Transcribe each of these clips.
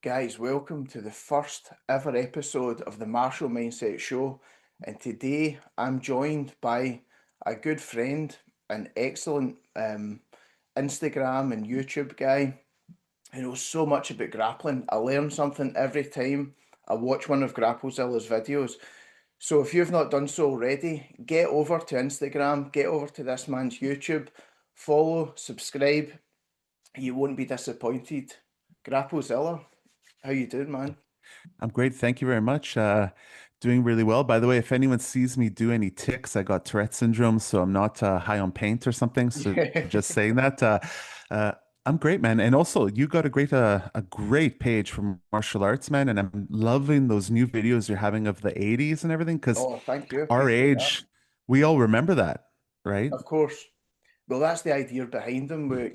Guys, welcome to the first ever episode of the Martial Mindset Show. And today I'm joined by a good friend, an excellent Instagram and YouTube guy who knows so much about grappling. I learn something every time I watch one of Grapplezilla's videos. So if you've not done so already, get over to Instagram, get over to this man's YouTube, follow, subscribe. You won't be disappointed. Grapplezilla. How you doing, man? I'm great. Thank you very much. Doing really well. By the way, if anyone sees me do any ticks, I got Tourette syndrome, so I'm not high on paint or something. So just saying that. Uh, I'm great, man. And also, you got a great page for martial arts, man. And I'm loving those new videos you're having of the 80s and everything, because Oh, thank you. our Appreciate that. age, we all remember that, right? Of course. Well, that's the idea behind them. Where,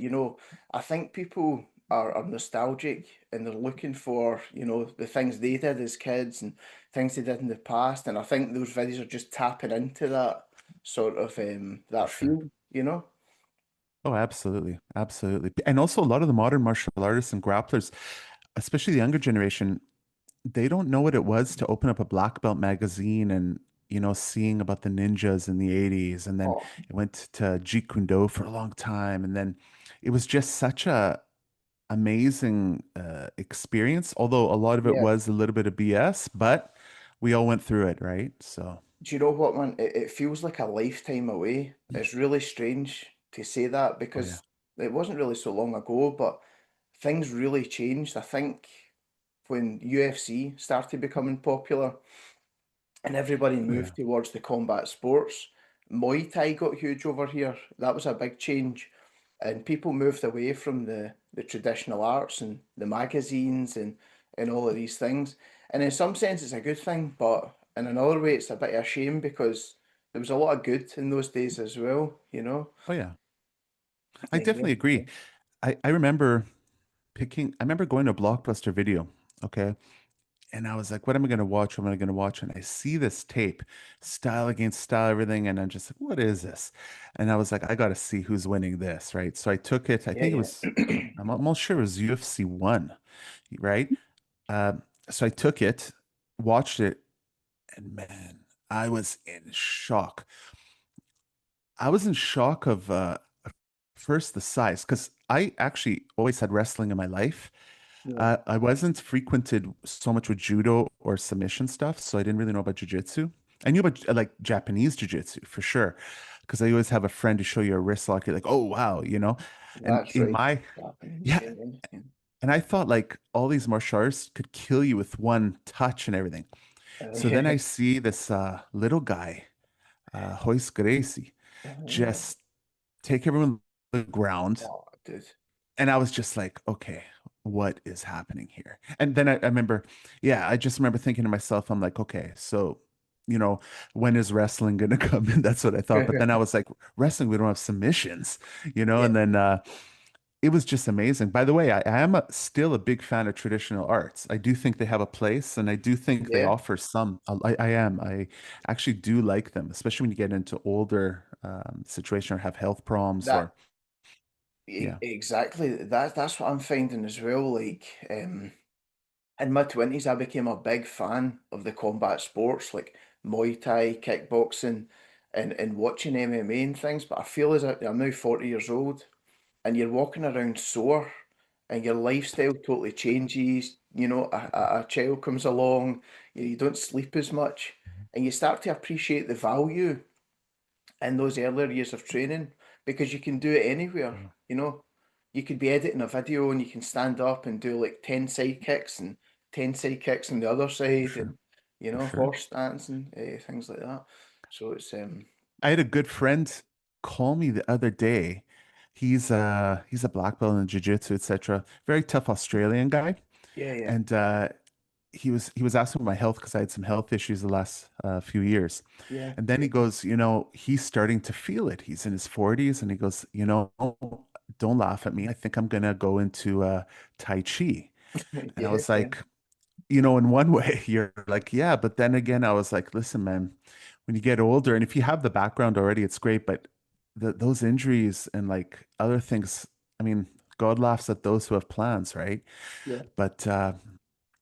I think people are nostalgic and they're looking for, the things they did as kids and things they did in the past. And I think those videos are just tapping into that sort of For that sure. feel. Oh, absolutely. Absolutely. And also a lot of the modern martial artists and grapplers, especially the younger generation, they don't know what it was to open up a black belt magazine and seeing about the ninjas in the 80s, and then Oh, it went to Jeet Kune Do for a long time, and then it was just such a amazing experience, although a lot of it yeah. was a little bit of BS, but we all went through it, right? So Do you know what, man? It feels like a lifetime away. It's really strange to say that oh yeah. because it wasn't really so long ago, but things really changed. I think when UFC started becoming popular and everybody Oh yeah. moved towards the combat sports, Muay Thai got huge over here. That was a big change. And people moved away from the traditional arts and the magazines and all of these things. And in some sense, it's a good thing, but in another way, it's a bit of a shame because there was a lot of good in those days as well. Oh yeah. I Yeah. definitely agree. I remember going to a Blockbuster video, okay? And I was like, what am I going to watch? What am I going to watch? And I see this tape, style against style, everything. And I'm just like, what is this? And I was like, I got to see who's winning this, right? So I took it. I Yeah, think it yeah. was, I'm almost sure it was UFC 1, right? Uh, so I took it, watched it, and man, I was in shock. I was in shock of first the size, because I actually always had wrestling in my life. Yeah. I wasn't frequented so much with judo or submission stuff, so I didn't really know about jiu-jitsu. I knew about like Japanese jiu-jitsu for sure, because I always have a friend to show you a wrist lock. You're like, oh wow, you know. And That's in right. my Japanese, yeah, yeah, yeah. and I thought like all these martial arts could kill you with one touch and everything. So then Yeah. I see this little guy, Royce Gracie, Yeah. just take everyone to the ground. Oh, dude. And I was just like, okay, what is happening here? And then I remember, yeah, I just remember thinking to myself, I'm like, okay, so, you know, when is wrestling gonna come in? That's what I thought. But then I was like, wrestling, we don't have submissions, Yeah. and then it was just amazing. By the way, I am still a big fan of traditional arts. I do think they have a place, and I do think they Yeah. offer some. I am. I actually do like them, especially when you get into older situation or have health problems That or yeah. exactly. That's what I'm finding as well. Like, in my twenties, I became a big fan of the combat sports like Muay Thai, kickboxing, and watching MMA and things. But I feel as I'm now 40 years old, and you're walking around sore, and your lifestyle totally changes. A child comes along, you don't sleep as much, and you start to appreciate the value in those earlier years of training because you can do it anywhere. Yeah. You know, you could be editing a video and you can stand up and do like 10 side kicks and 10 side kicks on the other For side sure. and, For sure. horse stance and things like that. So it's. I had a good friend call me the other day. He's a black belt in jiu-jitsu, etc. Very tough Australian guy. Yeah, yeah, And he was asking about my health because I had some health issues the last few years. yeah, And then he yeah, goes, he's starting to feel it. He's in his 40s and he goes, don't laugh at me. I think I'm gonna go into Tai Chi. And I yeah, was yeah. like, in one way, you're like, yeah, but then again, I was like, listen, man, when you get older, and if you have the background already, it's great, but those injuries and like other things, I mean, God laughs at those who have plans, right? Yeah. But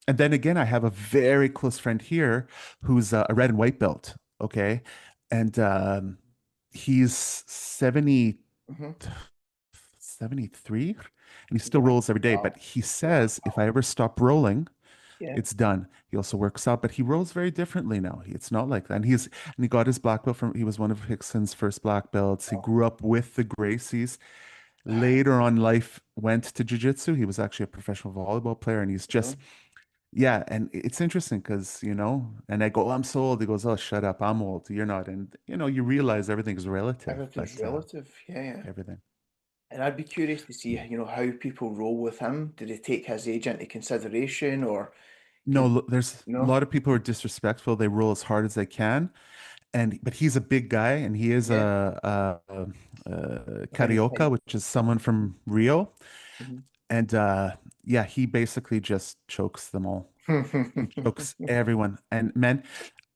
And then again, I have a very close friend here who's a red and white belt. Okay. And he's 73 and he still Yeah. rolls every day. But Wow. he says if I ever stop rolling, Yeah. it's done. He also works out, but he rolls very differently now. It's not like that. And he got his black belt from, he was one of Hickson's first black belts. He Wow. grew up with the Gracies. Later on life went to jiu-jitsu. He was actually a professional volleyball player and he's Really? just, yeah. And it's interesting because, and I go, oh, I'm so old. He goes, oh, shut up. I'm old. You're not. And, you realize everything's relative, Everything's but relative. Yeah, yeah. everything. And I'd be curious to see, how people roll with him. Did they take his age into consideration, or No, can there's a no? lot of people who are disrespectful. They roll as hard as they can. But he's a big guy and he is Yeah, a I think carioca, which is someone from Rio. Mhm. And yeah, he basically just chokes them all. He chokes everyone. And man,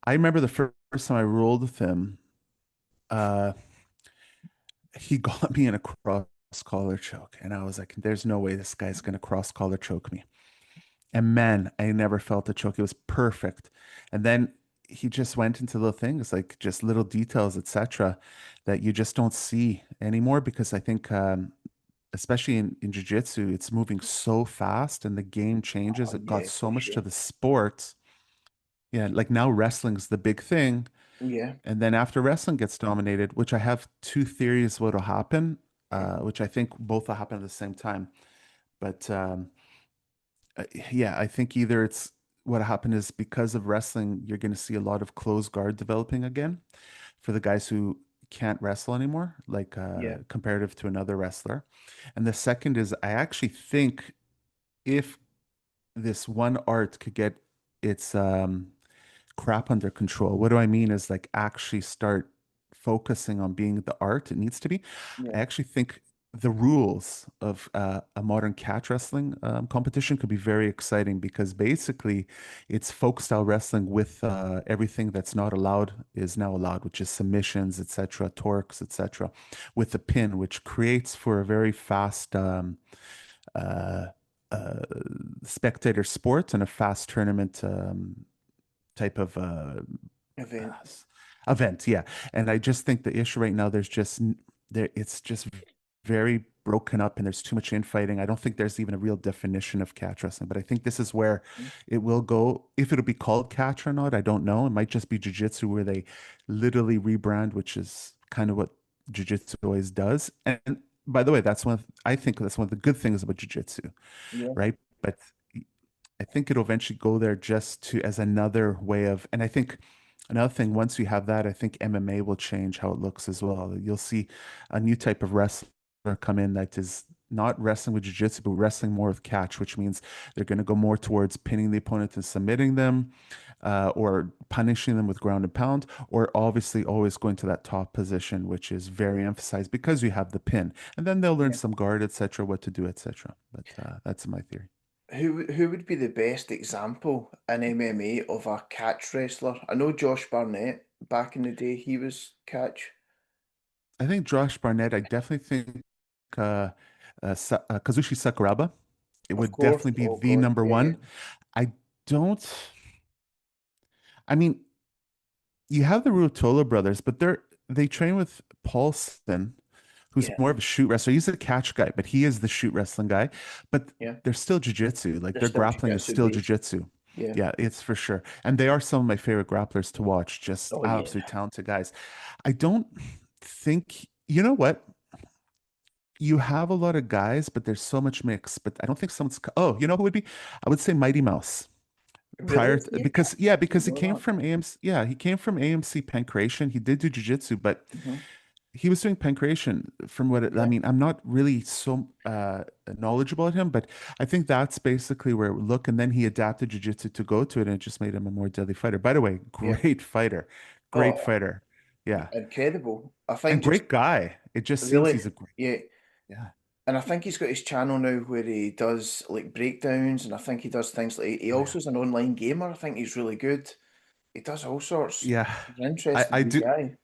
I remember the first time I rolled with him, uh, he got me in a cross collar choke. And I was like, there's no way this guy's going to cross collar choke me. And man, I never felt a choke. It was perfect. And then he just went into little things like just little details, etc., that you just don't see anymore because I think especially in jiu-jitsu, it's moving so fast and the game changes. Oh It got yeah, so for much to sure. the sport. Yeah, like now wrestling's the big thing. Yeah. And then after wrestling gets dominated, which I have two theories what'll happen, Mhm. which I think both will happen at the same time. But uh, yeah, I think either it's what happened is because of wrestling, you're going to see a lot of closed guard developing again for the guys who can't wrestle anymore, like Yeah. comparative to another wrestler. And the second is I actually think if this one art could get its crap under control. What do I mean is like actually start focusing on being the art it needs to be. I Yeah. actually think the rules of a modern catch wrestling competition could be very exciting because basically it's folk style wrestling with everything that's not allowed is now allowed, which is submissions, etc., torques, etc., with the pin, which creates for a very fast uh, uh, spectator sport and a fast tournament type of Event. s- event. Yeah. And I just think the issue right now, there, it's just very broken up and there's too much infighting. I don't think there's even a real definition of catch wrestling, but I think this is where it will go. If it'll be called catch or not, I don't know. It might just be jujitsu where they literally rebrand, which is kind of what jujitsu always does. And by the way, I think that's one of the good things about jujitsu, Yeah. right? But I think it'll eventually go there just to as another way of, and I think another thing, once we have that, I think MMA will change how it looks as well. You'll see a new type of wrestler come in that is not wrestling with jiu-jitsu, but wrestling more with catch, which means they're going to go more towards pinning the opponent and submitting them, or punishing them with ground and pound, or obviously always going to that top position, which is very emphasized because you have the pin. And then they'll learn Yeah. some guard, etc., what to do, etc. But that's my theory. Who would be the best example in MMA of a catch wrestler? I know Josh Barnett back in the day, he was catch. I think Josh Barnett, I definitely think Kazushi Sakuraba. It Of would course. definitely be Oh the God. number Yeah, yeah. one. I don't, I mean, you have the Ruotolo brothers, but they train with Paulson, who's Yeah. more of a shoot wrestler. He's a catch guy, but he is the shoot wrestling guy. But Yeah. they're still jujitsu. Like They're their still grappling is jiu-jitsu still based. jujitsu. Yeah. Yeah, it's for sure. And they are some of my favorite grapplers to watch. Just Oh absolutely yeah. talented guys. I don't think, you know what? You have a lot of guys, but there's so much mix. But I don't think oh, you know who would be? I would say Mighty Mouse. Really? Yeah. Because yeah, I didn't because he know came that. from AMC. Yeah, he came from AMC Pancration. He did do jujitsu, but Hmm. he was doing pancration from I Yeah. mean, I'm not really so knowledgeable at him, but I think that's basically where it would look. And then he adapted jujitsu to go to it, and it just made him a more deadly fighter. By the way, Yeah. great fighter, great Oh, fighter. Yeah, incredible. I and think just great guy. It just seems really, he's a great. yeah. Yeah, And I think he's got his channel now where he does like breakdowns, and I think he does things like he oh yeah, also is an online gamer. I think he's really good. He does all sorts. yeah. He's an I interesting I wee do. guy.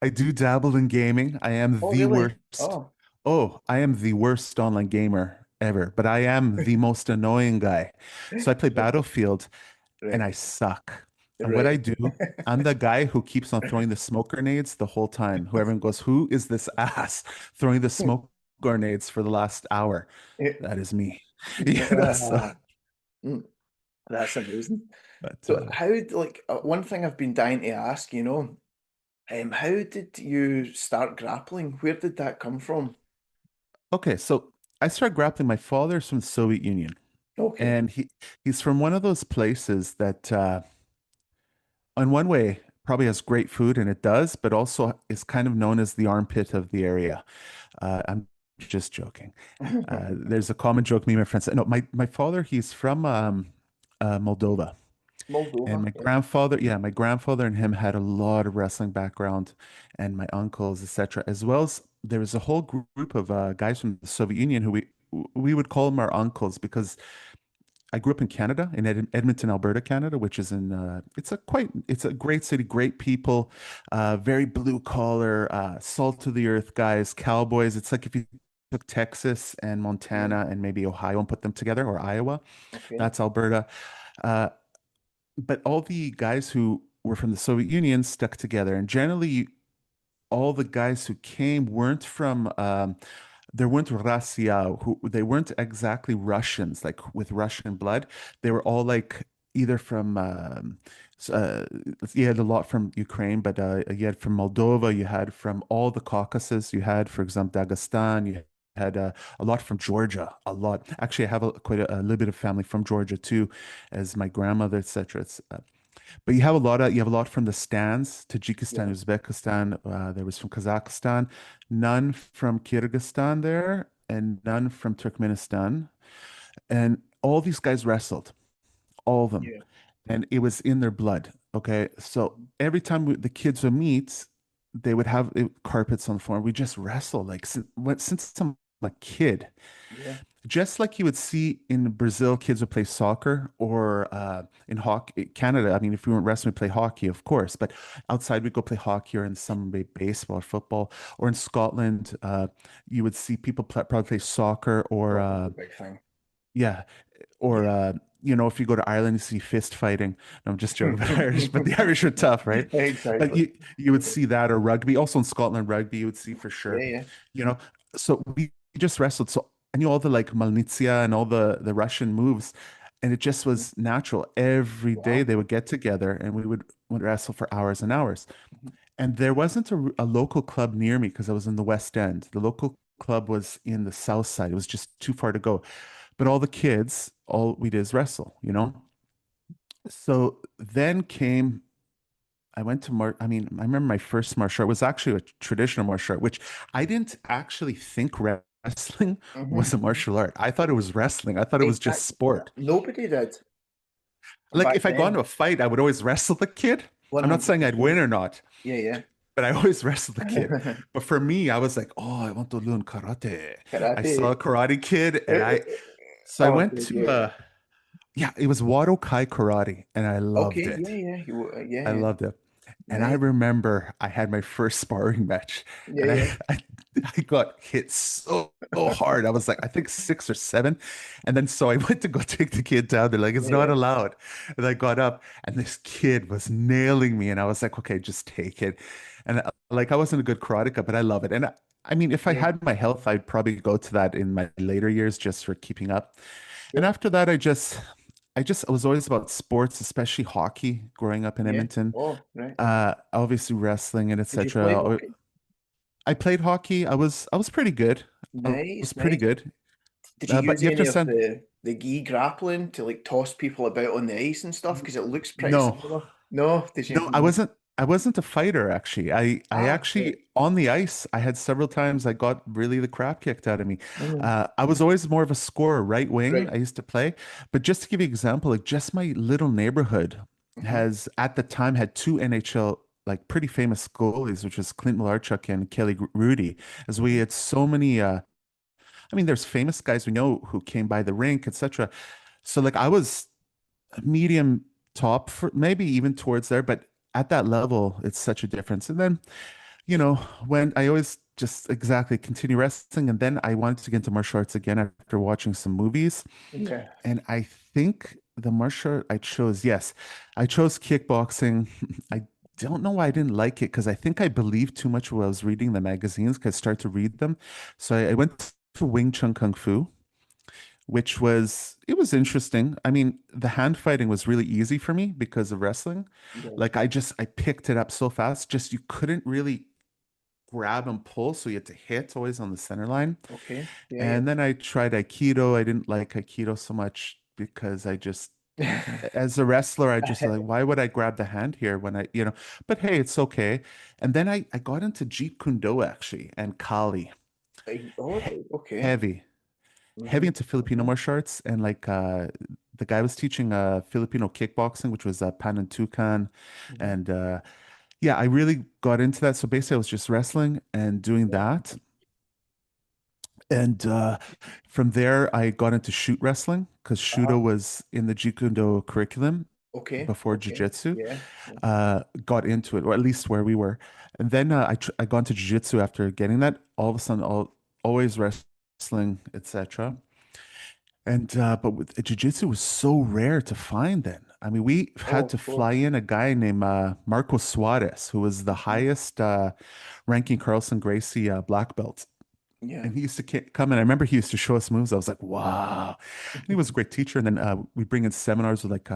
I do dabble in gaming. I am Oh, the really? worst. Oh, Oh, I am the worst online gamer ever, but I am the most annoying guy. So I play Battlefield and Right, I suck. And what I right. do, I'm the guy who keeps on throwing the smoke grenades the whole time. Whoever goes, who is this ass throwing the smoke grenades for the last hour? That is me. Yeah, Ah, mm, that's amazing. but So like one thing I've been dying to ask, how did you start grappling? Where did that come from? okay, so I started grappling. My father's from the Soviet Union, Okay. and he's from one of those places that in one way probably has great food, and it does, but also is kind of known as the armpit of the area. I'm just joking. There's a common joke me and my friends say. No, my father, he's from Moldova. And Moldova, my right? grandfather, yeah, my grandfather and him had a lot of wrestling background, and my uncles, etc. As well as there was a whole group of guys from the Soviet Union who we would call them our uncles because I grew up in Canada, in Edmonton, Alberta, Canada, which is in it's a great city, great people, very blue collar, salt of the earth guys, cowboys. It's like if you took Texas and Yeah. Montana and maybe Ohio and put them together, or Iowa, Okay. that's Alberta. Uh, but all the guys who were from the Soviet Union stuck together, and generally all the guys who came weren't from there weren't Rasia who they weren't exactly Russians like with Russian blood. They were all like either from you had a lot from Ukraine, but you had from Moldova, you had from all the Caucasus, you had, for example, Dagestan, you had a lot from Georgia, a lot. Actually, I have a little bit of family from Georgia too, as my grandmother, etc. But you have a lot from the stands, Tajikistan, Yeah. Uzbekistan. There was from Kazakhstan, none from Kyrgyzstan there, and none from Turkmenistan. And all these guys wrestled, all of them, Yeah. and it was in their blood. Okay, so every time the kids would meet, they would have carpets on the floor. We just wrestle like since I'm a kid. Yeah. Just like you would see in Brazil, kids would play soccer or in hockey, Canada. I mean, if we weren't wrestling, we play hockey, of course. But outside, we'd go play hockey or in some way baseball or football. Or in Scotland, you would see people probably play soccer or Soccer's a big thing. yeah, or Yeah. if you go to Ireland, you see fist fighting. No, I'm just joking about Irish, but the Irish are tough, right? But Exactly. you would see that or rugby. Also in Scotland, rugby you would see for Yeah, sure. yeah. You know, so we just wrestled. So I knew all the like Malnitsia and all the Russian moves, and it just was natural. Every day Wow. they would get together and we would wrestle for hours and hours. Mhm. And there wasn't a local club near me because I was in the West End. The local club was in the South Side. It was just too far to go. But all the kids, all we did is wrestle, you know? So then came, I went to I mean, I remember my first martial art was actually a traditional martial art, which I didn't actually think wrestling was a Mhm. martial art. I thought it was wrestling. I thought it was just Exactly. sport. Nobody did Like back if I got into then. a fight, I would always wrestle the kid. I'm not saying I'd 100%. win or not, Yeah, but I always wrestled the kid. yeah. But for me, I was like, oh, I want to learn karate. I saw Karate. a karate kid and so I Oh, went dude, to, yeah. yeah, it was Wado Kai karate and I loved Okay, it. yeah, yeah. Yeah, I yeah. loved it. And I Nice. remember I had my first sparring match Yeah, and yeah. I got hit so hard. I was like, I think six or seven. And then so I went to go take the kid down. They're like, it's Yeah, not yeah. allowed. And I got up and this kid was nailing me. And I was like, okay, just take it. And like, I wasn't a good karateka, but I love it. And I mean, if I Yeah. had my health, I'd probably go to that in my later years just for keeping up. And Sure. after that, I was always about sports, especially hockey growing up in Yeah. Edmonton. Oh, right. Obviously wrestling and Did you play etc. hockey? I played hockey. I was pretty good. I was Nice, pretty nice. good. Did you But use you have to any of understand, the gi grappling to like toss people about on the ice and stuff? Because it looks pretty no, similar. No, did you? no, I wasn't a fighter actually. I Ah, actually right. on the ice, I had several times I got really the crap kicked out of me. Mm, I was always more of a scorer, right wing. right. I used to play. But just to give you an example, like just my little neighborhood Hmm. has at the time had two NHL like pretty famous goalies, which was Clint Malarchuk and Kelly Rudy, as we Hmm. had so many I mean, there's famous guys we know who came by the rink, etc. So like I was medium top for maybe even towards there, but at that level, it's such a difference. And then, when I always just exactly continue wrestling. And then I wanted to get into martial arts again after watching some movies. Yeah. And I think the martial art I chose, yes, I chose kickboxing. I don't know why I didn't like it because I think I believed too much when I was reading the magazines because I started to read them. So I went to Wing Chun Kung Fu, which was it was interesting. I mean, the hand fighting was really easy for me because of wrestling. Yeah. Like I picked it up so fast, just you couldn't really grab and pull, so you had to hit always on the center line. Okay. Yeah, And then I tried Aikido. I didn't like Aikido so much because I just, yeah. as a wrestler, I just like, why would I grab the hand here when but hey, it's okay. And then I got into Jeet Kune Do actually and Kali, All right. Okay. heavy, heavy Mm-hmm. into Filipino Mm-hmm. martial arts. And like, the guy was teaching Filipino kickboxing, which was Panantukan. Mm-hmm. And yeah, I really got into that. So basically, I was just wrestling and doing Yeah. that. And from there, I got into shoot wrestling because Uh-huh. Shudo was in the Jeet Kune Do curriculum Okay. before Okay. Jiu-Jitsu. Yeah. Yeah. Got into it, or at least where we were. And then I got into Jiu-Jitsu after getting that. All of a sudden, always wrestling, etc. And but with Jiu-Jitsu was so rare to find then. I mean, we Oh, had to of fly course. in a guy named Marco Suarez, who was the Mhm. highest ranking Carlson Gracie black belt. Yeah. And he used to come and I remember he used to show us moves. I was like, wow. And he was a great teacher. And then we bring in seminars with like,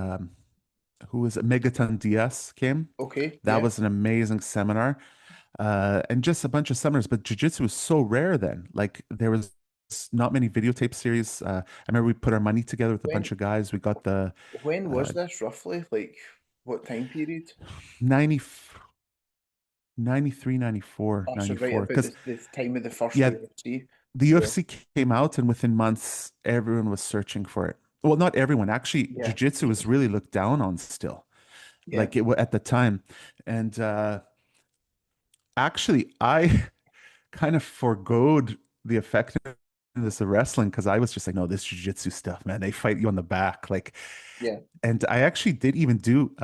who was it? Megaton Diaz came. Okay. That Yeah. was an amazing seminar. And just a bunch of seminars. But jiu-jitsu was so rare then. Like there was not many videotape series. I remember we put our money together with a bunch When of guys. We got the when uh, was this roughly? Like what time period? 90, 93, 94, Oh, so right 94. about Because the time of the first yeah, UFC. the Yeah. UFC came out, and within months, everyone was searching for it. Well, not everyone. Actually, Yeah. jiu-jitsu was really looked down on still, Yeah. like it at the time. And actually, I kind of forgoed the effectiveness of wrestling because I was just like, no, this jiu-jitsu stuff, man, they fight you on the back. Like, Yeah. and I actually did even do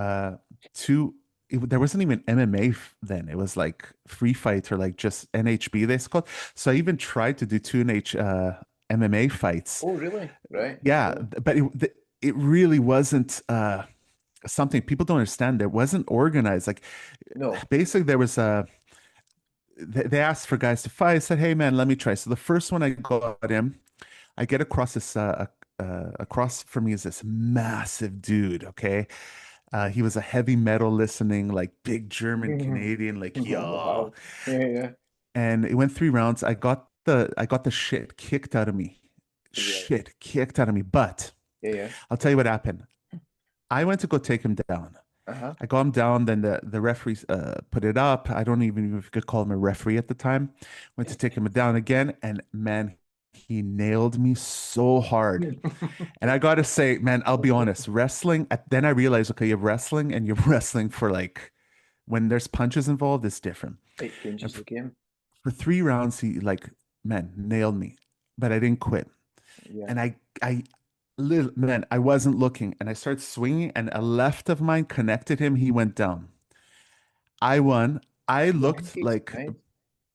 two. There wasn't even MMA then. It was like free fight or like just NHB they called. So I even tried to do two MMA fights. Oh, really? Right. Yeah, Yeah. but it really wasn't something people don't understand. It wasn't organized. Like No. basically, there was a they asked for guys to fight. I said, "Hey, man, let me try." So the first one I got him, I get across this across from me is this massive dude. Okay, he was a heavy metal listening, like big German Canadian, like yo. Wow. Yeah, yeah. And it went 3 rounds. I got the shit kicked out of me, Yeah. shit kicked out of me. But Yeah, yeah. I'll tell you what happened. I went to go take him down. Uh-huh. I got him down. Then the referee put it up. I don't even know if you could call him a referee at the time. Went to take him down again, and man, he nailed me so hard. And I gotta say, man, I'll be honest. Wrestling. Then I realized, okay, you're wrestling, and you're wrestling for like when there's punches involved, it's different. It And changes the game. for 3 rounds, he like, man, nailed me, but I didn't quit. Yeah. And man, I wasn't looking, and I started swinging, and a left of mine connected him. He went down. I won. I looked Nice. like, Nice.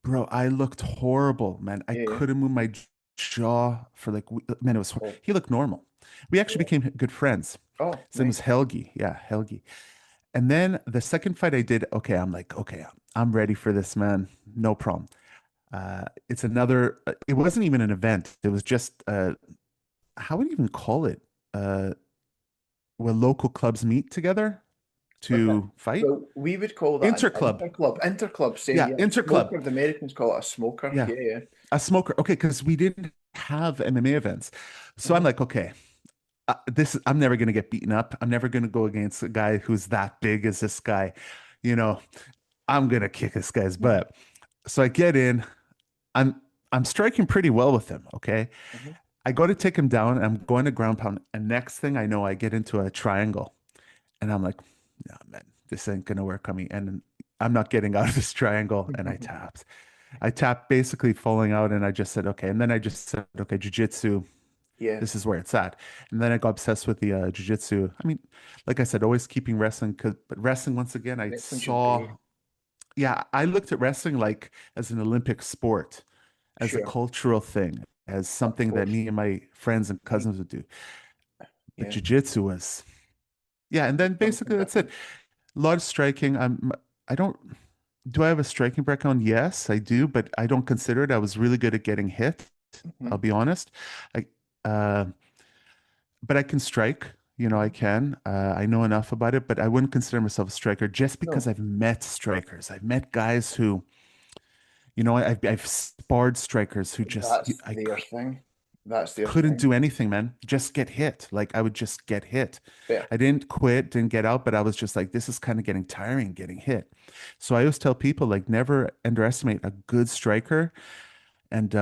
bro, I looked horrible, man. I Yeah, yeah. couldn't move my jaw for like, man, it was, Oh, he looked normal. We actually yeah. became good friends. Oh, His name was nice. Helgi. Yeah, Helgi. And then the second fight I did, okay, I'm like, okay, I'm ready for this, man. No problem. It's another, it wasn't even an event. It was just, how would you even call it? Uh, where local clubs meet together Okay. to fight. Well, we would call that an Interclub. interclub. Interclub, same, Yeah, yeah. interclub. Smoker, the Americans call it a smoker. Yeah, Yeah, yeah. a smoker. Okay, because we didn't have MMA events. So I'm Mhm. like, okay, I'm never going to get beaten up. I'm never going to go against a guy who's that big as this guy. You know, I'm going to kick this guy's butt. So I get in. I'm I'm striking pretty well with him, okay? Mhm. I go to take him down. I'm going to ground pound, and next thing I know, I get into a triangle, and I'm like, no, man, this ain't gonna work on me, and I'm not getting out of this triangle. And I tapped, basically falling out, and I just said, okay. And then I just said, okay, jujitsu, Yeah. this is where it's at. And then I got obsessed with the jujitsu. I mean, like I said, always keeping wrestling, but wrestling once again, I Wrestling's just saw great. yeah, I looked at wrestling like as an Olympic sport, as a Sure, cultural thing, as of something that course. me and my friends and Y- cousins would do. But Yeah, jiu-jitsu was, yeah, and then something basically that's it. different. A lot of striking. I don't, do I have a striking background? Yes, I do, but I don't consider it. I was really good at getting hit. I'll Hmm. be honest. I, uh, but I can strike. You know, I Hmm. can. I know enough about it, but I wouldn't consider myself a striker just because No, I've met strikers. I've met guys who, I've sparred strikers who just that's their thing. That's their couldn't thing. do anything, man. Just get hit. Like I would just get hit. Fair. I didn't quit, didn't get out, but I was just like, this is kind of getting tiring, getting hit. So I always tell people like never underestimate a good striker. And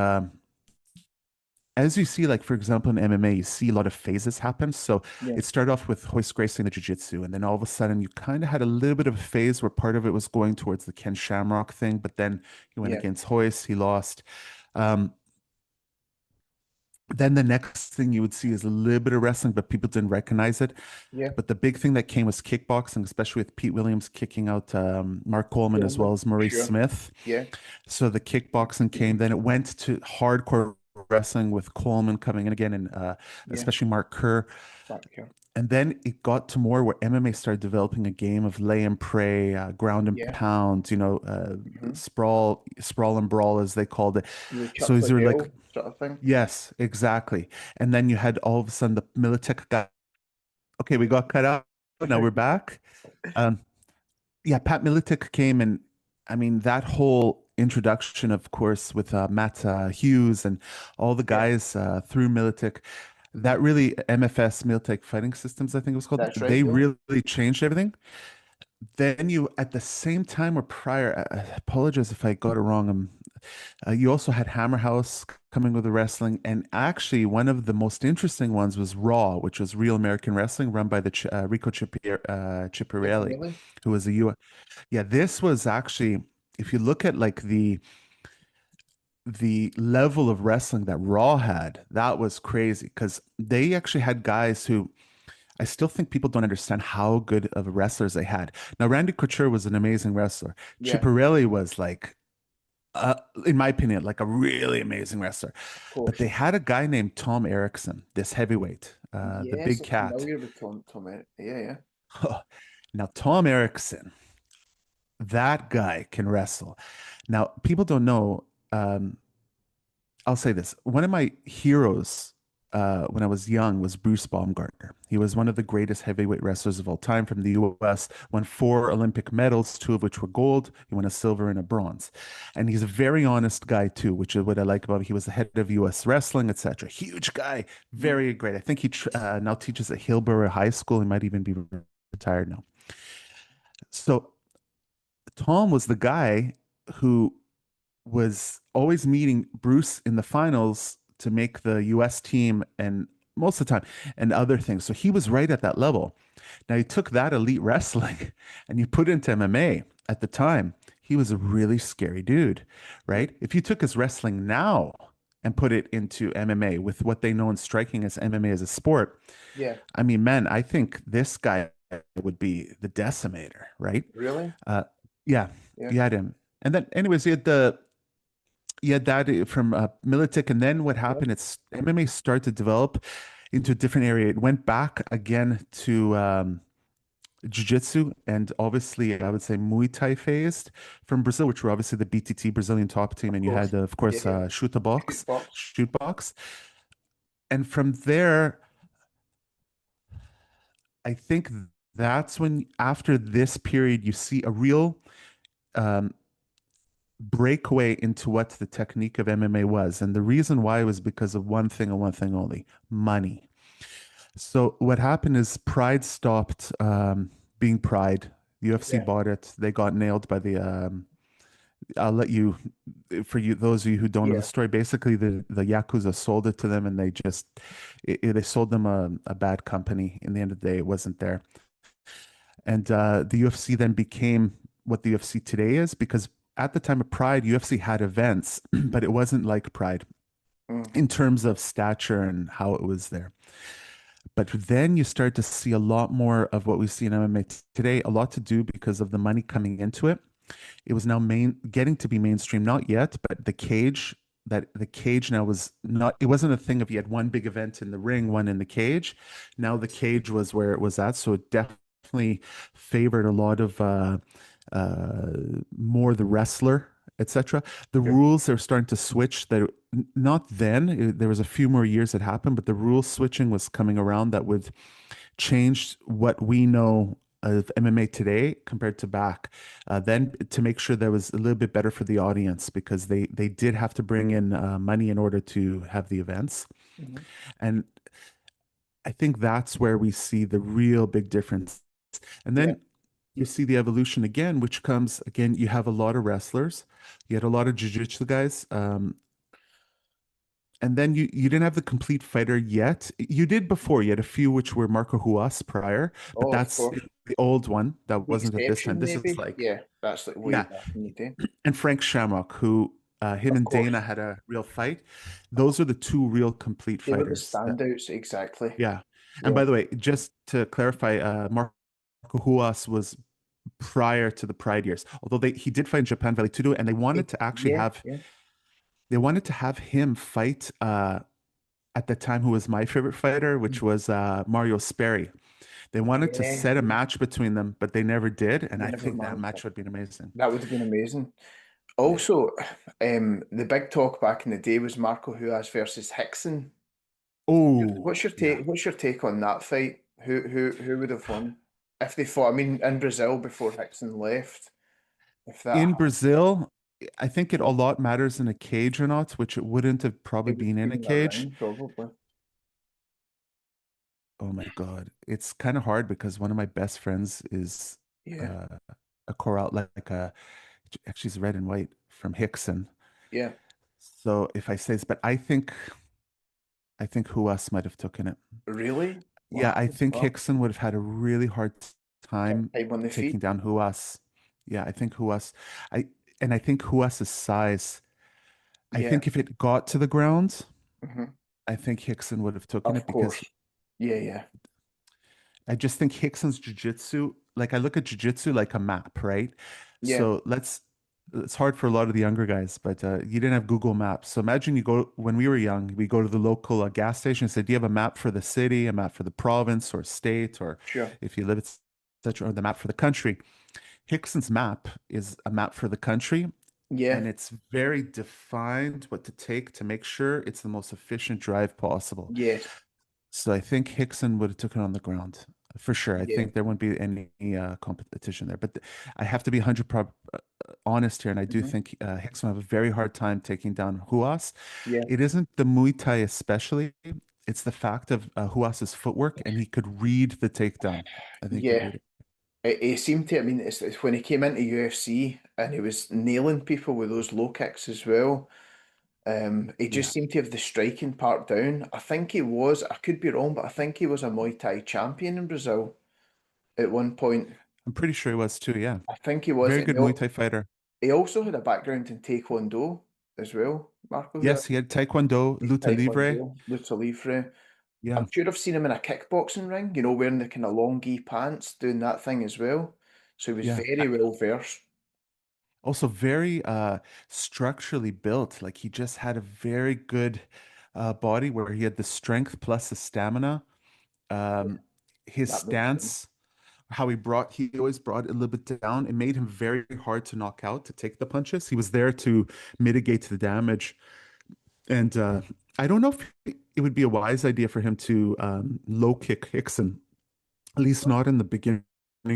as you see, like for example, in MMA, you see a lot of phases happen. So Yeah, it started off with Royce Gracie in the Jiu-Jitsu, and then all of a sudden you kind of had a little bit of a phase where part of it was going towards the Ken Shamrock thing, but then he went yeah, against Royce, he lost. Um, then the next thing you would see is a little bit of wrestling, but people didn't recognize it. yeah. But the big thing that came was kickboxing, especially with Pete Williams kicking out Mark Coleman as well Coleman. as Maurice Sure. Smith. Yeah. So the kickboxing came. Then it went to hardcore wrestling with Coleman coming in again, and Yeah. especially Mark Kerr. Back here. And then it got to more where MMA started developing a game of lay and pray, ground and Yeah. pound, Hmm. sprawl and brawl as they called it. The So Chuck these are like, Liddell sort of thing. yes, exactly. And then you had all of a sudden the Militech guy. Okay, we got cut out. Now we're back. Um, yeah, Pat Militic came and I mean that whole introduction, of course, with Matt Hughes and all the Yeah. guys through Militic, Hmm. that really MFS Militic Fighting Systems, I think it was called. That's right. They Yeah. really changed everything. Then you, at the same time or prior, I apologize if I got it wrong. You also had Hammer House coming with the wrestling, and actually one of the most interesting ones was Raw, which was Real American Wrestling, run by the Rico Like Chipirelli, really? who was a U. Yeah, this was actually, if you look at like the level of wrestling that Raw had, that was crazy because they actually had guys who I still think people don't understand how good of wrestlers they had. Now, Randy Couture was an amazing wrestler. Yeah. Chipirelli was like, in my opinion, like a really amazing wrestler. Of But they course. had a guy named Tom Erickson, this heavyweight, the Yes, big I'm cat. familiar with Tom. Yeah, yeah. Now, Tom Erickson, that guy can wrestle. Now, people don't know. Um, I'll say this. One of my heroes when I was young was Bruce Baumgartner. He was one of the greatest heavyweight wrestlers of all time from the US, won four Olympic medals, two of which were gold. He won a silver and a bronze. And he's a very honest guy, too, which is what I like about him. He was the head of US wrestling, etc. Huge guy, Mm. very great. I think he now teaches at Hillsborough High School. He might even be retired now. So Tom was the guy who was always meeting Bruce in the finals to make the US team and most of the time and other things. So he was right at that level. Now you took that elite wrestling and you put it into MMA at the time. He was a really scary dude, Yeah. right? If you took his wrestling now and put it into MMA with what they know in striking as MMA as a sport, Yeah. I mean, man, I think this guy would be the decimator, right? Really? Uh, yeah, Yeah. you had him. And then, anyways, you had that from Militic, and then what Yeah. happened? It's MMA started to develop into a different area. It went back again to Jiu-Jitsu, and obviously, I would say Muay Thai phased from Brazil, which were obviously the BTT Brazilian top team, Of and you course. had, of Yeah. course, Yeah. Shoot box. shoot box, and from there, I think that's when, after this period, you see a real um, breakaway into what the technique of MMA was. And the reason why was because of one thing and one thing only: money. So what happened is Pride stopped being Pride. UFC Yeah. bought it. They got nailed by the. I'll let you, for you, those of you who don't know the Yeah. story. Basically, the Yakuza sold it to them, and they sold them a bad company. In the end of the day, it wasn't there. And the UFC then became what the UFC today is because at the time of Pride, UFC had events, but it wasn't like Pride Mm. in terms of stature and how it was there. But then you start to see a lot more of what we see in MMA today, a lot to do because of the money coming into it. it was now getting to be mainstream, not yet, but the cage now was not, it wasn't a thing of you had one big event in the ring, one in the cage. Now the cage was where it was at. So it definitely favored a lot of uh, more the wrestler, etc. The Sure. rules are starting to switch. That not then. There was a few more years that happened, but the rule switching was coming around that would change what we know of MMA today compared to back then, to make sure that was a little bit better for the audience, because they did have to bring in money in order to have the events. Hmm. And I think that's where we see the real big difference. And Yeah. then you see the evolution again, which comes again, you have a lot of wrestlers, you had a lot of jiu-jitsu guys, and then you didn't have the complete fighter yet. You did before. You had a few which were Marco Huas prior, but Oh, of that's course. the old one. That The wasn't at this time. exception, This is maybe. like, Yeah, that's like way yeah. back in the day. And Frank Shamrock, who him Of and course. Dana had a real fight. Uh-huh. Those are the two real complete They were the fighters. standouts, exactly. Yeah. And Yeah. by the way, just to clarify, Marco Huas was prior to the Pride years. Although he did fight in Japan Valley Tudo, and Yeah, yeah. they wanted to have him fight at the time who was my favorite fighter, which Mm. was Mario Sperry. They wanted to Yeah, set a yeah. match between them, but they never did. And They I never think that managed it. match would have been amazing. That would have been amazing. Yeah. Also, the big talk back in the day was Marco Huas versus Hickson. Oh, What's your yeah. take? What's your take on that fight? Who would have won if they fought? I mean, in Brazil before Hickson left, if that In happened, Brazil, I think it a yeah, lot matters in a cage or not, which it wouldn't have probably it would been have in been a in a cage. ring probably. Oh my God. It's kind of hard because one of my best friends is Yeah, uh, a choral, like a, actually, he's red and white from Hickson. yeah. So if I say this, but I think who else might have taken it? Really? Yeah, Wow. I think Wow. Hickson would have had a really hard time Time on the taking feet. down Huas. Yeah, I think Huas. I and I think Huas's size. I Yeah. think if it got to the ground, Hmm. I think Hickson would have taken Of it, because course. Yeah, yeah, I just think Hickson's jiu-jitsu, like I look at jiu-jitsu like a map, right? yeah, So it's hard for a lot of the younger guys, but you didn't have Google Maps. So imagine you go, when we were young, we go to the local gas station and say, do you have a map for the city, a map for the province or state, or sure. if you live at such, or the map for the country? Hickson's map is a map for the country, and Yeah, it's very defined what to take to make sure it's the most efficient drive possible. yes, So I think Hickson would have taken on the ground for sure. I yeah. think there wouldn't be any competition there. But I have to be 100 honest here, and I do Hmm. think Hickson will have a very hard time taking down Huas. Yeah, It isn't the Muay Thai especially. It's the fact of Huas's footwork, and he could read the takedown. I think he could yeah. read it. It seemed to, I mean, it's when he came into UFC and he was nailing people with those low kicks as well. He just Yeah, seemed to have the striking part down. I think he was, I could be wrong, but I think he was a Muay Thai champion in Brazil at one point. I'm pretty sure he was too. Yeah, I think he was. very And good Muay Thai fighter. he also had a background in Taekwondo as well, Marco. Who Yes, he had Taekwondo, He's Luta Livre. Taekwondo, Lucha Livre. Yeah, I'm sure I've seen him in a kickboxing ring, wearing the kind of long gi pants, doing that thing as well. So he was yeah. very well versed. Also very structurally built. Like he just had a very good body where he had the strength plus the stamina. Yeah, Um, his that makes sense. stance, how he always brought it a little bit down. It made him very hard to knock out, to take the punches. He was there to mitigate the damage. And I don't know if it would be a wise idea for him to low kick Hickson, at least not in the beginning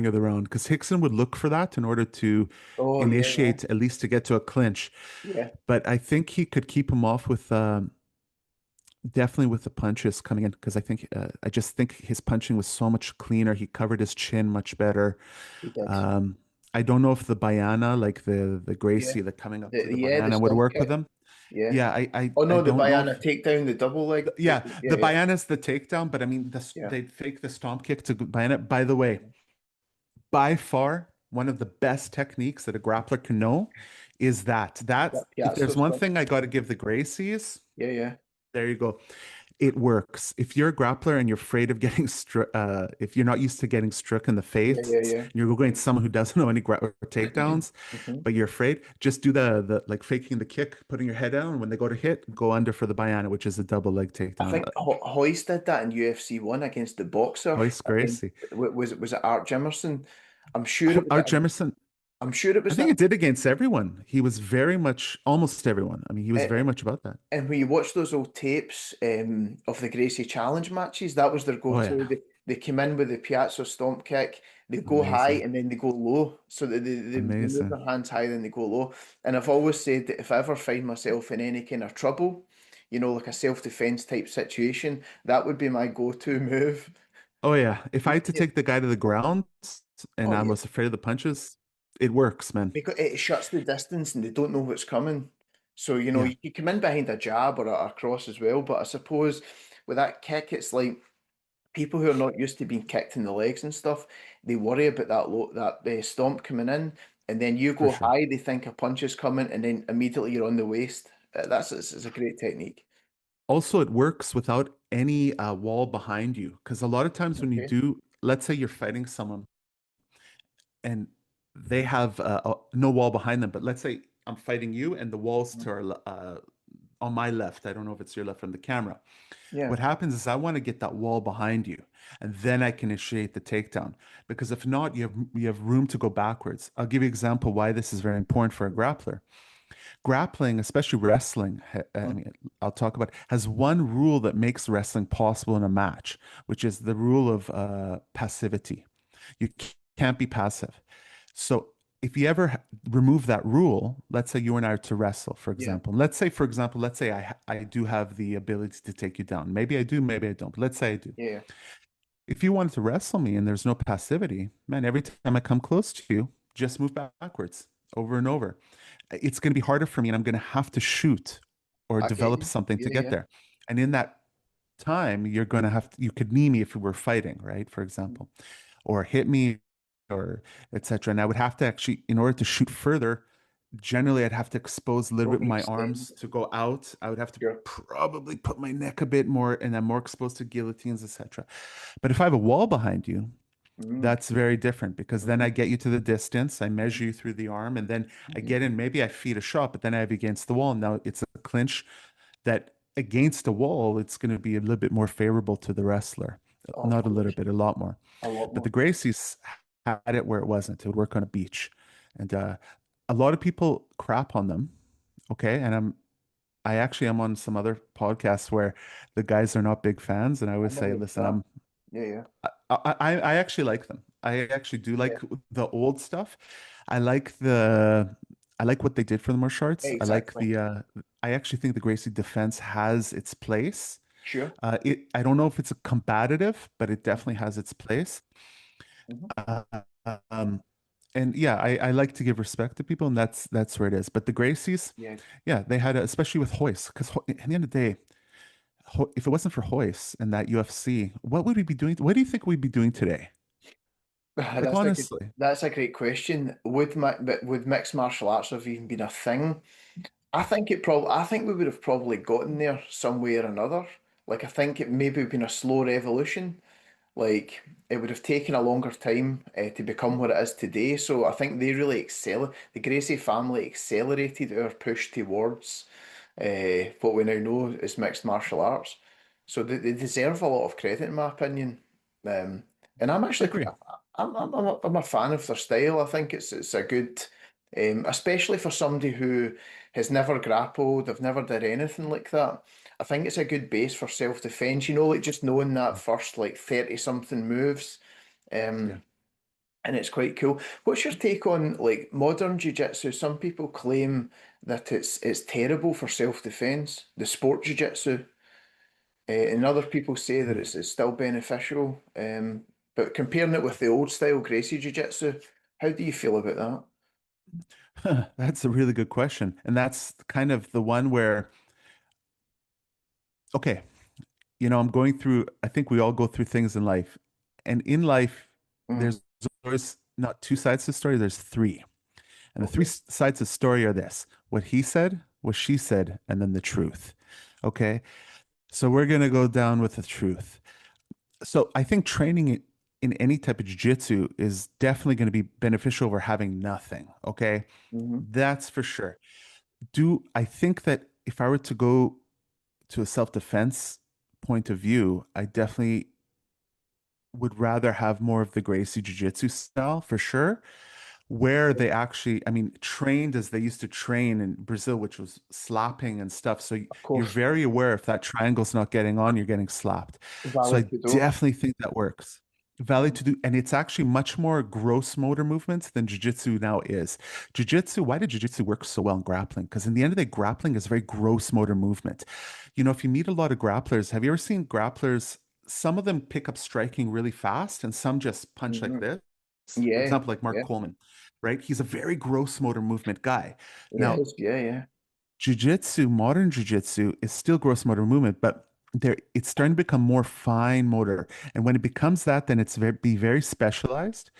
of the round, because Hickson would look for that in order to Oh yeah, yeah, initiate, at least to get to a clinch. yeah. But I think he could keep him off with definitely with the punches coming in, because I just think his punching was so much cleaner. He covered his chin much better. He did. Um, I don't know if the Bayana, like the Yeah, Gracie, the coming up to the the Bayana would stomp work with kick. him. Yeah. Yeah, Oh I no, the don't know if Bayana takedown, the double leg. yeah, Yeah, the yeah, Bayana's the takedown, but I mean yeah. they'd fake the stomp kick to Bayana. By the way, by far one of the best techniques that a grappler can know is that That if Piazza there's one stuff. thing I got to give the Gracies, Yeah, yeah. there you go. It works. If you're a grappler and you're afraid of getting struck, if you're not used to getting struck in the face, Yeah, yeah, and yeah. you're going to someone who doesn't know any or takedowns, Mhm. but you're afraid, just do the like faking the kick, putting your head down. When they go to hit, go under for the bayana, which is a double leg I takedown. think Hoist did that in UFC one against the boxer Royce against Gracie. was it Art Jimerson? I'm sure it was. Art Jemerson, I'm sure it I was think that. it did against everyone. He was very much, almost everyone. I mean, he was Uh, very much about that. And when you watch those old tapes of the Gracie challenge matches, that was their Oh, go-to. yeah. They came in with the Piazza stomp kick. They go high Amazing. and then they go low. So they move Amazing. their hands high, then they go low. And I've always said that if I ever find myself in any kind of trouble, like a self-defense type situation, that would be my go-to move. Oh, yeah. If I Yeah, had to yeah. take the guy to the ground and Oh I yeah, was afraid of the punches, it works, man. because it shuts the distance and they don't know what's coming. So, Yeah, you can come in behind a jab or a cross as well. But I suppose with that kick, it's like people who are not used to being kicked in the legs and stuff, they worry about that stomp coming in, and then you for go sure. high, they think a punch is coming, and then immediately you're on the waist. It's a great technique. Also, it works without any wall behind you. Because a lot of times when you Okay. do, let's say you're fighting someone and they have no wall behind them, but let's say I'm fighting you and the wall's to on my left. I don't know if it's your left from the camera. Yeah. What happens is I want to get that wall behind you, and then I can initiate the takedown. Because if not, you have room to go backwards. I'll give you an example why this is very important for a grappler. Grappling, especially wrestling, I Mm. mean, I'll talk about, has one rule that makes wrestling possible in a match, which is the rule of passivity. You can't be passive. So if you ever remove that rule, let's say you and I are to wrestle, for Yeah. example. Let's say, for example, let's say I do have the ability to take you down. Maybe I do, maybe I don't. But let's say I do. Yeah. If you wanted to wrestle me and there's no passivity, man, every time I come close to you, just move backwards over and over. It's going to be harder for me and I'm going to have to shoot or I get develop you. something to Yeah, get yeah. there. And in that time, you're going to have to, you could knee me if we were fighting, right? For Mm. example, or hit me or etc. And I would have to actually, in order to shoot further, generally I'd have to expose a little bit my Overextend. arms to go out. I would have to Sure. probably put my neck a bit more and I'm more exposed to guillotines, etc. But if I have a wall behind you, Mm. that's very different because then I Mm-hmm. get you to the distance, I measure you through the arm, and then I Mm-hmm. get in. Maybe I feed a shot, but then I have you against the wall. Now it's a clinch that against the wall, it's going to be a little bit more favorable to the wrestler. Oh, of Not a little course. bit, a lot more. A lot But the more. Gracies had it where it wasn't. It would work on a beach. And a lot of people crap on them. Okay. And I actually am on some other podcasts where the guys are not big fans. And I I always say, never listen, that. Yeah, yeah. I actually like them. I actually do Yeah. like the old stuff. I like what they did for the martial arts. I like Exactly. I actually think the Gracie defense has its place. Sure. I don't know if it's a combative, but it definitely has its place. Mm-hmm. Uh, um, and yeah, I like to give respect to people, and that's where it is. But the Gracies, Yeah. yeah, they had especially with Hoist, because at the end of the day, if it wasn't for Hoist and that UFC, what would we be doing? What do you think we'd be doing today? Like honestly, That's a great question. Would mixed martial arts have even been a thing? I think we would have probably gotten there some way or another. Like I think it maybe been a slow revolution. Like it would have taken a longer time to become what it is today. So I think the Gracie family accelerated our push towards what we now know as mixed martial arts. So they deserve a lot of credit, in my opinion. Um, and I'm I actually agree. quite, I'm a fan of their style. I think it's a good, especially for somebody who has never grappled, they've never did anything like that. I think it's a good base for self-defense, like just knowing that first like 30 something moves. Yeah. Um, and it's quite cool. What's your take on like modern jiu-jitsu? Some people claim that it's terrible for self-defense, the sport jiu-jitsu, and other people say that it's still beneficial. But comparing it with the old style Gracie jiu-jitsu, how do you feel about that? That's a really good question. And that's kind of the one where, okay, I'm going through, I think we all go through things in life. And in life, Mm, there's always not two sides to the story, there's three. And the three okay. sides of the story are this: what he said, what she said, and then the truth. Okay. So we're gonna go down with the truth. So I think training in any type of jiu-jitsu is definitely going to be beneficial over having nothing. Okay. Hmm. That's for sure. Do I think that if I were to go to a self-defense point of view, I definitely would rather have more of the Gracie Jiu-Jitsu style for sure, where they actually, I mean, trained as they used to train in Brazil, which was slapping and stuff. So Of you're course, very aware if that triangle's not getting on, you're getting slapped. So valid I to do. definitely think that works. Valid to do, and it's actually much more gross motor movements than jiu-jitsu now is. Jiu-jitsu, why did jiu-jitsu work so well in grappling? Because in the end of the day, grappling is very gross motor movement. You know, if you meet a lot of grapplers, have you ever seen grapplers? Some of them pick up striking really fast, and some just punch like Hmm. this. For Yeah, example, like Mark yeah, Coleman, right? He's a very gross motor movement guy. Now, yes, yeah, yeah, jiu-jitsu, modern jiu-jitsu is still gross motor movement, but it's starting to become more fine motor. And when it becomes that, then it's very specialized.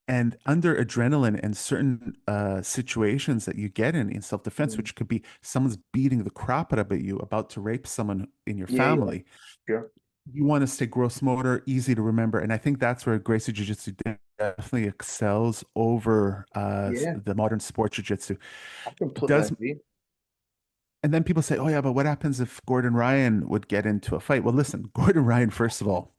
And under adrenaline and certain situations that you get in self-defense, mm, which could be someone's beating the crap out of you, about to rape someone in your yeah, yeah, family, sure, you want to stay gross motor, easy to remember. And I think that's where Gracie Jiu-Jitsu definitely excels over yeah. the modern sport Jiu-Jitsu. I It completely does. agree. And then people say, oh, yeah, but what happens if Gordon Ryan would get into a fight? Well, listen, Gordon Ryan, first of all,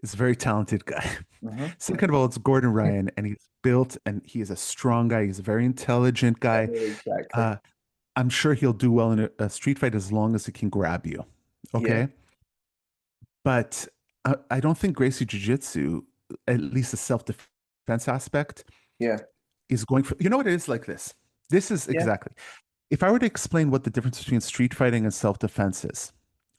is a very talented guy. Hmm. Second of all, it's Gordon Ryan, and he's built and he is a strong guy. He's a very intelligent guy. Exactly. Uh, I'm sure he'll do well in a street fight as long as he can grab you. Yeah, Okay. But I don't think Gracie Jiu Jitsu, at least the self defense aspect, yeah, is going for, you know what it is like this? This is yeah. exactly. If I were to explain what the difference between street fighting and self defense is,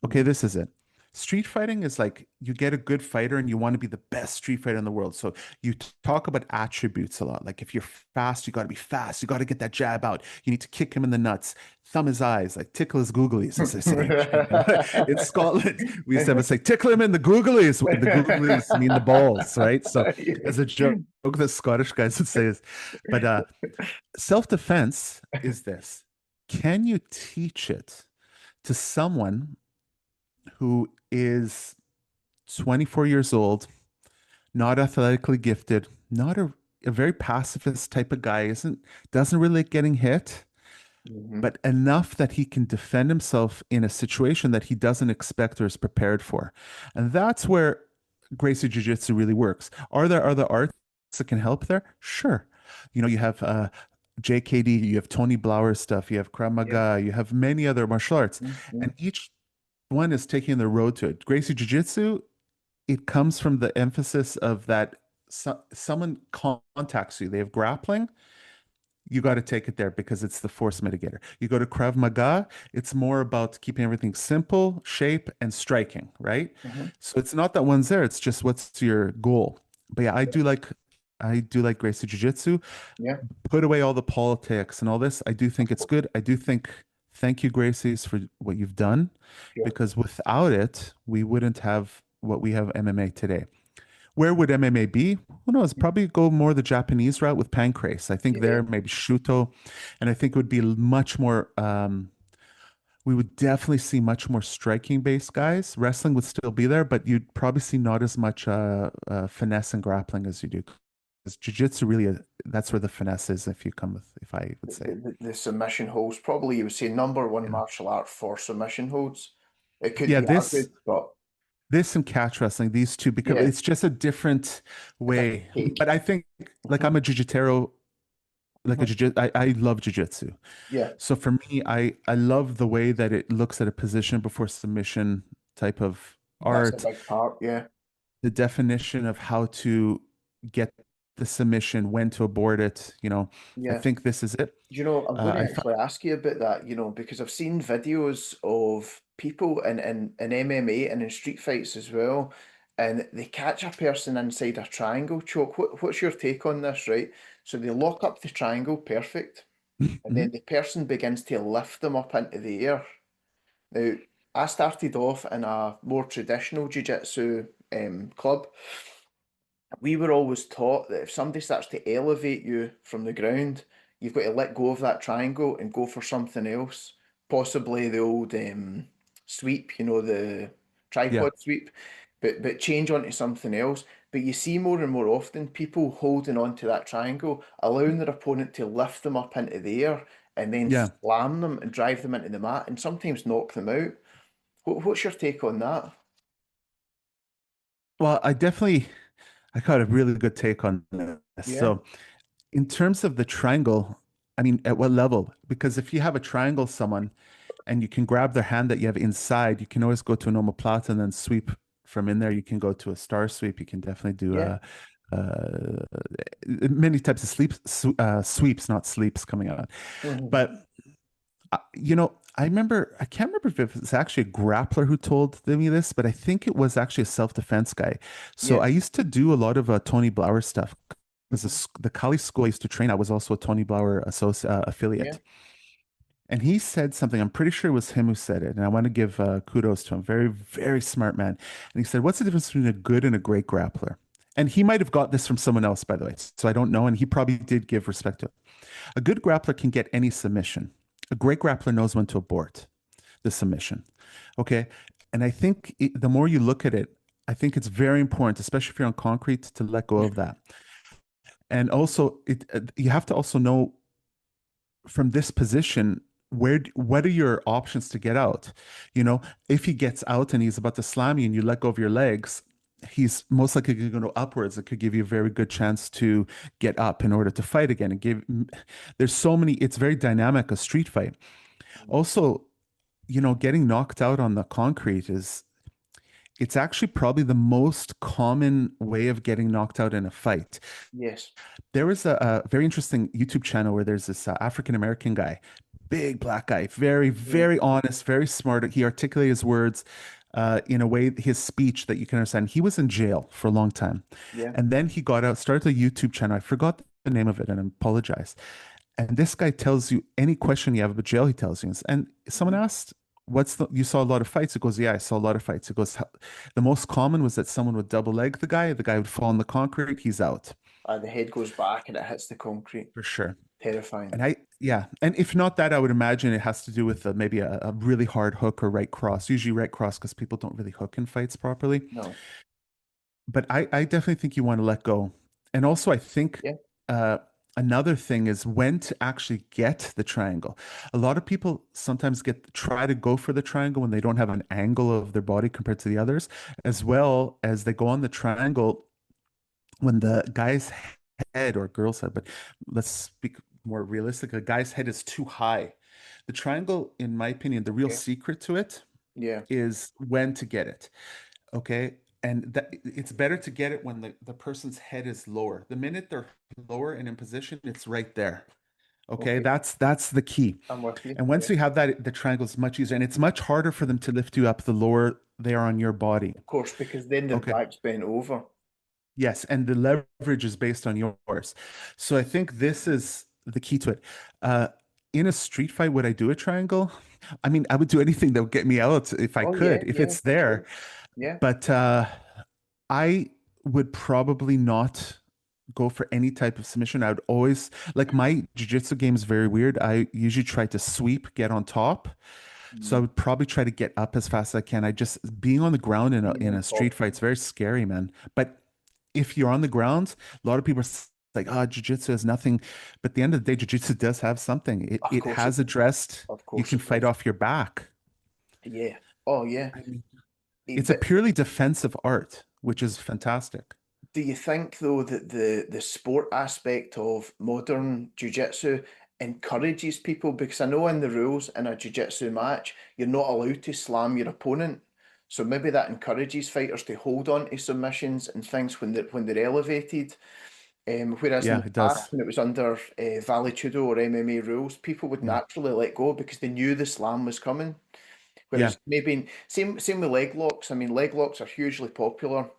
okay, Hmm. this is it. Street fighting is like you get a good fighter and you want to be the best street fighter in the world. So you talk about attributes a lot. Like if you're fast, you got to be fast. You got to get that jab out. You need to kick him in the nuts, thumb his eyes, like tickle his googlies, as they say. In Scotland, we used to have a say, tickle him in the googlies. The googlies mean the balls, right? So as a joke, the Scottish guys would say is, but self-defense is this. Can you teach it to someone who is 24 years old, not athletically gifted, not a very pacifist type of guy, doesn't really like getting hit, Hmm. but enough that he can defend himself in a situation that he doesn't expect or is prepared for. And that's where Gracie Jiu Jitsu really works. Are there other arts that can help there? Sure. You know, you have JKD, you have Tony Blauer stuff, you have Krav Yeah. Maga, you have many other martial arts, Hmm. and each one is taking the road to it. Gracie Jiu Jitsu, it comes from the emphasis of that someone contacts you, they have grappling, you got to take it there because it's the force mitigator. You go to Krav Maga, it's more about keeping everything simple, shape, and striking, right? Hmm. So it's not that one's there, it's just what's your goal. But yeah, I do like Gracie Jiu-Jitsu. Yeah, Put away all the politics and all this. I do think it's good. I do think thank you, Gracies, for what you've done, sure. because without it, we wouldn't have what we have MMA today. Where would MMA be? Who knows? Probably go more the Japanese route with Pancrase. I think Yeah, there, maybe Shuto. And I think it would be much more, we would definitely see much more striking based guys. Wrestling would still be there, but you'd probably see not as much finesse and grappling as you do. Because jiu-jitsu really, that's where the finesse is, if I would say. the submission holds. Probably you would say number one Yeah. martial art for submission holds. It could Yeah, be argued, but this and catch wrestling, these two, because yeah, it's just a different it's a way. But take. I think, like, Hmm. I'm a jiu-jitero, like a Hmm. jiu I love jiu-jitsu. Yeah, So for me, I love the way that it looks at a position before submission type of that's a art, big part. Yeah, the definition of how to get the submission, when to abort it. I yeah. think this is it. I'm going to I find, actually ask you about that, because I've seen videos of people in MMA and in street fights as well, and they catch a person inside a triangle choke. What's your take on this, right? So they lock up the triangle, perfect, and then Mhm. the person begins to lift them up into the air. Now, I started off in a more traditional jiu-jitsu club. We were always taught that if somebody starts to elevate you from the ground, you've got to let go of that triangle and go for something else. Possibly the old sweep, the Yeah. tripod sweep, but change onto something else. But you see more and more often people holding on to that triangle, allowing their opponent to lift them up into the air and then Yeah. slam them and drive them into the mat and sometimes knock them out. What's your take on that? Well, I got a really good take on this. Yeah, So, in terms of the triangle, I mean, at what level? Because if you have a triangle someone and you can grab their hand that you have inside, you can always go to an omoplata and then sweep from in there. You can go to a star sweep. You can definitely do yeah. uh, many types of sweeps, not sleeps coming out. Mhm. But I remember, I can't remember if it was actually a grappler who told me this, but I think it was actually a self-defense guy. So Yeah. I used to do a lot of Tony Blauer stuff because Mhm. the Kali school I used to train, I was also a Tony Blauer Yeah. affiliate. And he said something, I'm pretty sure it was him who said it. And I want to give kudos to him. Very, very smart man. And he said, what's the difference between a good and a great grappler? And he might have got this from someone else, by the way. So I don't know. And he probably did give respect to it. A good grappler can get any submission. A great grappler knows when to abort the submission. Okay. And I think the more you look at it, I think it's very important, especially if you're on concrete, to let go Yeah. of that. And also, you have to also know from this position what are your options to get out. You know, if he gets out and he's about to slam you and you let go of your legs, he's most likely going to go upwards. It could give you a very good chance to get up in order to fight again and give. There's so many. It's very dynamic, a street fight. Also, getting knocked out on the concrete is it's actually probably the most common way of getting knocked out in a fight. Yes. There was a very interesting YouTube channel where there's this African American guy, big black guy, very, Yeah. very honest, very smart. He articulated his words in a way, his speech that you can understand. He was in jail for a long time. Yeah. And then he got out, started a YouTube channel. I forgot the name of it and I apologize. And this guy tells you any question you have about jail, he tells you. And someone Mhm. asked, you saw a lot of fights? He goes, yeah, I saw a lot of fights. He goes, the most common was that someone would double leg the guy would fall on the concrete, he's out The head goes back and it hits the concrete. for sure. Terrifying. Yeah. And if not that, I would imagine it has to do with maybe a really hard hook or right cross, usually right cross because people don't really hook in fights properly. No. But I definitely think you want to let go. And also, I think Yeah. uh, another thing is when to actually get the triangle. A lot of people sometimes try to go for the triangle when they don't have an angle of their body compared to the others, as well as they go on the triangle when the guy's head or girl's head, but let's speak more realistic, a guy's head is too high. The triangle, in my opinion, the real Okay. secret to it Yeah. is when to get it. Okay. And that it's better to get it when the person's head is lower. The minute they're lower and in position, it's right there. Okay. Okay. That's the key. I'm with you. And Yeah. once you have that, the triangle is much easier. And it's much harder for them to lift you up the lower they are on your body. Of course, because then their Okay. back's bent over. Yes, and the leverage is based on yours. So I think this is the key to it. Uh, in a street fight, would I do a triangle? I mean, I would do anything that would get me out if I Oh yeah, could, if yeah, it's for sure. there. Yeah. But I would probably not go for any type of submission. I would always, like my jiu-jitsu game is very weird. I usually try to sweep, get on top. So I Mm. would probably try to get up as fast as I can. I just being on the ground in Being in on a street top. fight, it's very scary, man. But if you're on the ground, a lot of people are like, oh, jiu-jitsu has nothing. But at the end of the day, jiu-jitsu does have something. It Of it course it has does. addressed, Of you course can it fight does. off your back. Yeah. Oh yeah. I mean, it's a But purely defensive art, which is fantastic. do you think though that the sport aspect of modern jiu-jitsu encourages people? Because I know in the rules in a jiu-jitsu match, you're not allowed to slam your opponent. So maybe that encourages fighters to hold on to submissions and things when they're elevated. Whereas in Yeah, the it past, does. when it was under Vale Tudo or MMA rules, people would Yeah. naturally let go because they knew the slam was coming. Yeah. Whereas maybe same with leg locks. I mean, leg locks are hugely popular,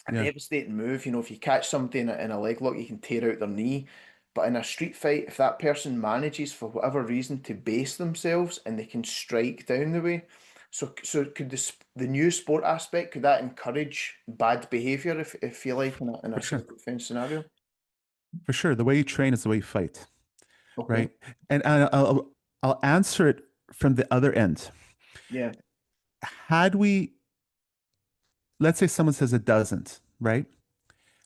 a Yeah. devastating move. If you catch somebody in a leg lock, you can tear out their knee. But in a street fight, if that person manages for whatever reason to base themselves and they can strike down the way, so could the new sport aspect could that encourage bad behavior if you like in a For sure. self-defense scenario? For sure. The way you train is the way you fight, Okay. right? And I'll answer it from the other end. Yeah. had we, let's say someone says it doesn't, right?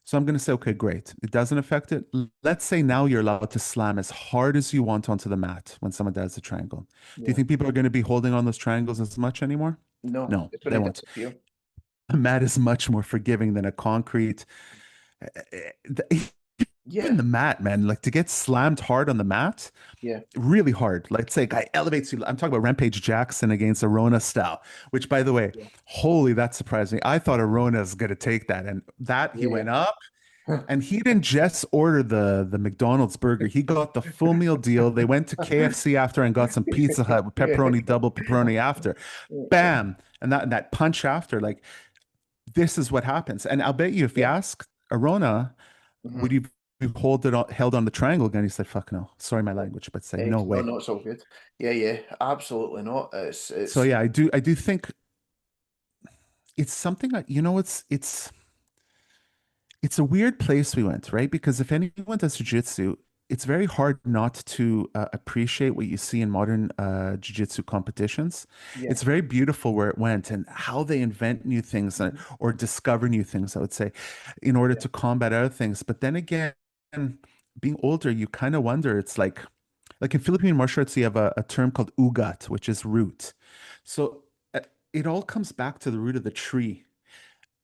So I'm going to say, okay, great. It doesn't affect it. Let's say now you're allowed to slam as hard as you want onto the mat when someone does a triangle. Do you Yeah. think people are going to be holding on those triangles as much anymore? No, No, it's they going to won't. disappear. A mat is much more forgiving than a concrete. Even Yeah. the mat, man, like to get slammed hard on the mat, Yeah. really hard. Like say a guy elevates you. I'm talking about Rampage Jackson against Arona style, which by the way, Yeah. holy, that surprised me. I thought Arona was going to take that. And that he Yeah. went up and he didn't just order the McDonald's burger. He got the full meal deal. They went to KFC after and got some Pizza Hut with Yeah. pepperoni, double pepperoni after. Bam. And that punch after, like this is what happens. And I'll bet you if you Yeah. ask Arona, would Hmm. you held on the triangle again? He said, fuck no. Sorry, my language, but say no No, way. no, it's all good. Yeah, yeah, absolutely not. So It's yeah, I do think it's something that, it's a weird place we went, right? Because if anyone does jiu-jitsu, it's very hard not to appreciate what you see in modern jiu-jitsu competitions. yeah, It's very beautiful where it went and how they invent new things mhm, or discover new things, I would say, in order yeah, to combat other things. But then again, being older, you kind of wonder, it's like in Philippine martial arts, you have a term called ugat, which is root. So it all comes back to the root of the tree.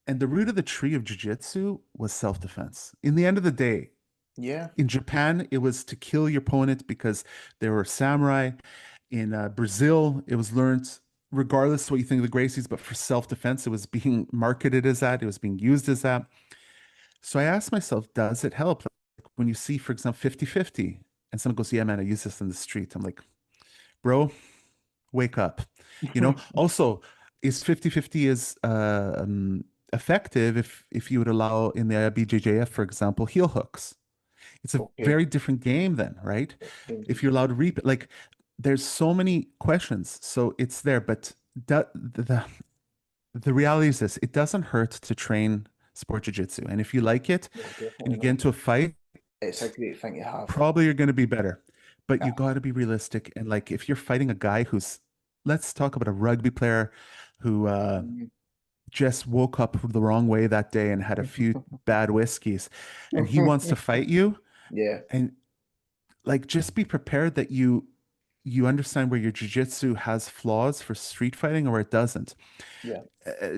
And the root of the tree of jiu-jitsu was self-defense. In the end of the day, yeah, in Japan, it was to kill your opponent because they were samurai. In Brazil, it was learned regardless of what you think of the Gracies, but for self-defense, it was being marketed as that. It was being used as that. So I asked myself, does it help? Like when you see, for example, 50-50, and someone goes, yeah, man, I use this in the street. I'm like, bro, wake up. Also, is 50-50 is effective if you would allow in the BJJF, for example, heel hooks. It's a okay. very different game then, right? If Indeed. you're allowed to reap, like there's so many questions. So it's there, but the reality is this, it doesn't hurt to train sport jiu-jitsu. And if you like it No, and definitely you get not. into a fight, It's a great thing to have. probably you're going to be better. But Yeah. you got to be realistic. And like if you're fighting a guy who's, let's talk about a rugby player who Mhm. just woke up the wrong way that day and had a few bad whiskeys, and he wants to fight you, Yeah, and like just be prepared that you understand where your jiu-jitsu has flaws for street fighting or it doesn't. yeah,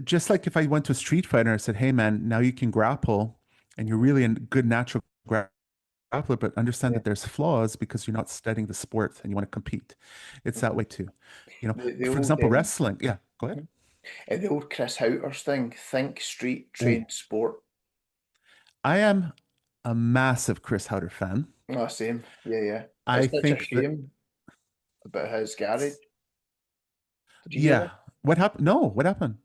Just like if I went to a street fighter and I said, hey man, now you can grapple and you're really a good natural grappler, but understand yeah. that there's flaws because you're not studying the sport and you want to compete. It's that Mhm. way too. You know, The for old example, wrestling. Yeah, go ahead. mhm. The old Chris Houters thing. Think street, Oh, train sport. I am a massive Chris Howder fan. Oh, same. Yeah, yeah. I It's such a think that, shame about his garage. Did you hear yeah. that? What happened? No, what happened?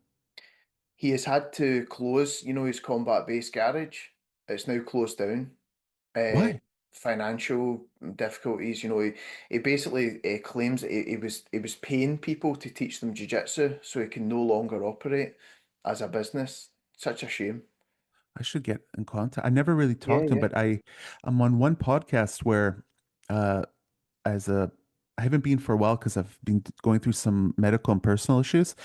He has had to close, his combat-based garage. It's now closed down. Uh, Why? Financial difficulties. He basically claims that he was paying people to teach them jiu-jitsu, so he can no longer operate as a business. Such a shame. I should get in contact. I never really Yeah, talked to him, yeah, but I'm on one podcast where uh as a I haven't been for a while because I've been going through some medical and personal issues,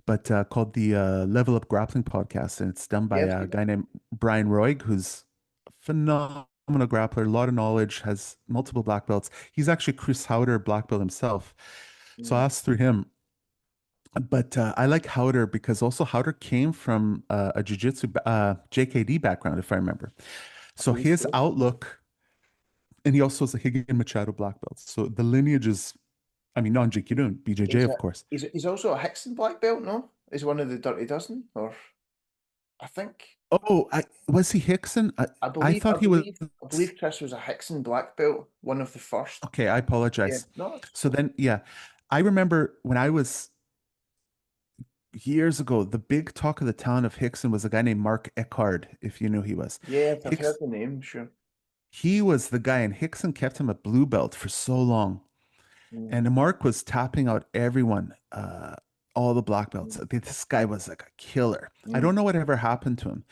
but called the Level Up Grappling podcast, and it's done by yeah. I've a seen it. guy named Brian Roig, who's a phenomenal grappler, a lot of knowledge, has multiple black belts. He's actually Chris Howder black belt himself. So I Mm. asked through him. But I like Howder because also Howder came from a jiu-jitsu JKD background, if I remember. I So believe his so. outlook, and he also has a Higgin Machado black belt. So the lineage is, I mean, non-JKD, BJJ, He's of a, course. he's also a Hickson black belt, no? He's one of the Dirty Dozen, or I think Oh, was he Hickson? I I believe I thought he was. believe I believe Chris was a Hickson black belt, one of the first. Okay, I Yeah, apologize. no, it's So then, yeah, I remember when I was years ago, the big talk of the town of Hickson was a guy named Mark Eckhard, if you knew he was. yeah, I've heard Hicks, the name, sure. he was the guy, and Hickson kept him a blue belt for so long. Mm, And Mark was tapping out everyone, all the black belts. mm, This guy was like a killer. I mm. don't know whatever happened to him.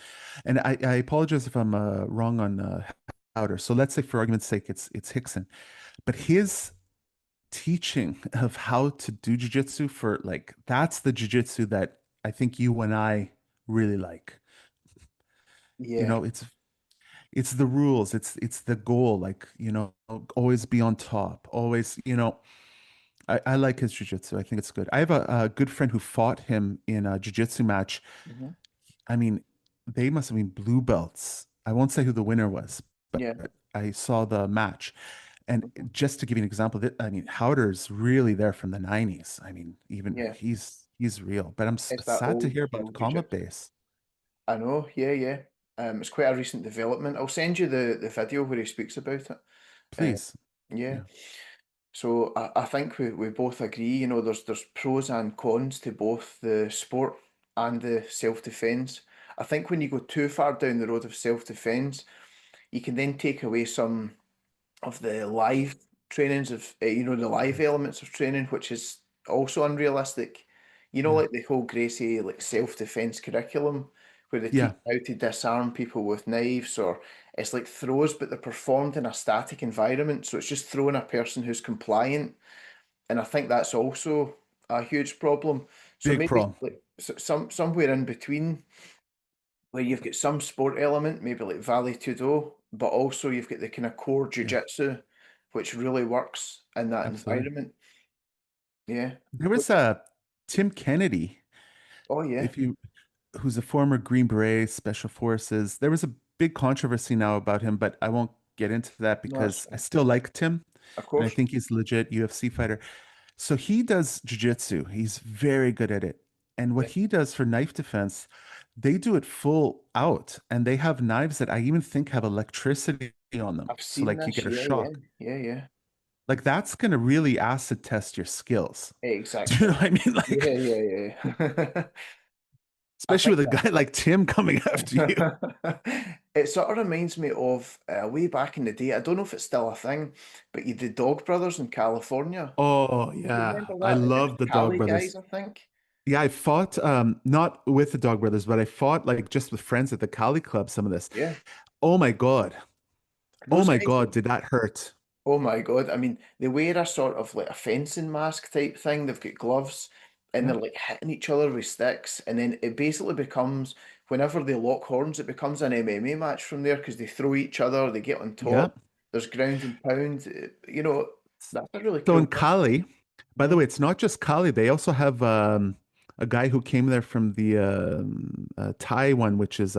And I apologize if I'm wrong on Howder. So let's say for argument's sake, it's Hickson. But his teaching of how to do jiu-jitsu for like that's the jiu-jitsu that I think you and I really like. You Yeah. know, it's the rules, it's the goal, like, always be on top, always, I like his jiu-jitsu. I think it's good. I have a good friend who fought him in a jiu-jitsu match. Hmm. I mean, they must have been blue belts. I won't say who the winner was, but Yeah. I saw the match. And Hmm. just to give you an example, that I mean, Howder's really there from the 90s. I mean, even Yeah. he's real. But I'm It's that sad to old hear about school combat jiu-jitsu. base. I know, yeah, yeah. It's quite a recent development. I'll send you the video where he speaks about it. Uh, Please. yeah. Yeah. So I think we both agree, there's pros and cons to both the sport and the self-defense. I think when you go too far down the road of self-defense, you can then take away some of the live trainings of the live elements of training, which is also unrealistic. Yeah. Like the whole Gracie like self-defense curriculum where they teach Yeah. how to disarm people with knives, or it's like throws, but they're performed in a static environment. So it's just throwing a person who's compliant. And I think that's also a huge problem. So Big maybe problem. like somewhere in between where you've got some sport element, maybe like Valley Tudo, but also you've got the kind of core Yeah. jiu-jitsu, which really works in that Absolutely. environment. Yeah. There was Which, Tim Kennedy, oh yeah, if you who's a former Green Beret Special Forces. There was a big controversy now about him, but I won't get into that no, that's because I fine. still like Tim Of and I course. think he's legit UFC fighter. So he does jiu-jitsu. He's very good at it. And what Yeah. he does for knife defense, they do it full out. And they have knives that I even think have electricity on them. I've So seen like you this. get a Yeah, yeah, shock. yeah, yeah. Like that's gonna really acid test your skills. Do you Exactly. know what I mean? Yeah, Like, yeah, yeah. I especially think with a guy like Tim coming after you. that it sort of reminds me of way back in the day. I don't know if it's still a thing, but you the Dog Brothers in California. Oh Do you yeah. remember I that? It was love the Dog Cali guys, Brothers. I think. Yeah, I fought not with the Dog Brothers, but I fought like just with friends at the Cali Club some of this. Yeah. Oh my God. Oh Those my guys, God, did that hurt? oh my God. I mean, they wear a sort of like a fencing mask type thing. They've got gloves and Yeah. they're like hitting each other with sticks. And then it basically becomes, whenever they lock horns, it becomes an MMA match from there because they throw each other, they get on Yeah. top, there's ground and pound. That's a really So cool in thing. Cali, by the Mhm. way, it's not just Cali. They also have a guy who came there from the Thai one, which is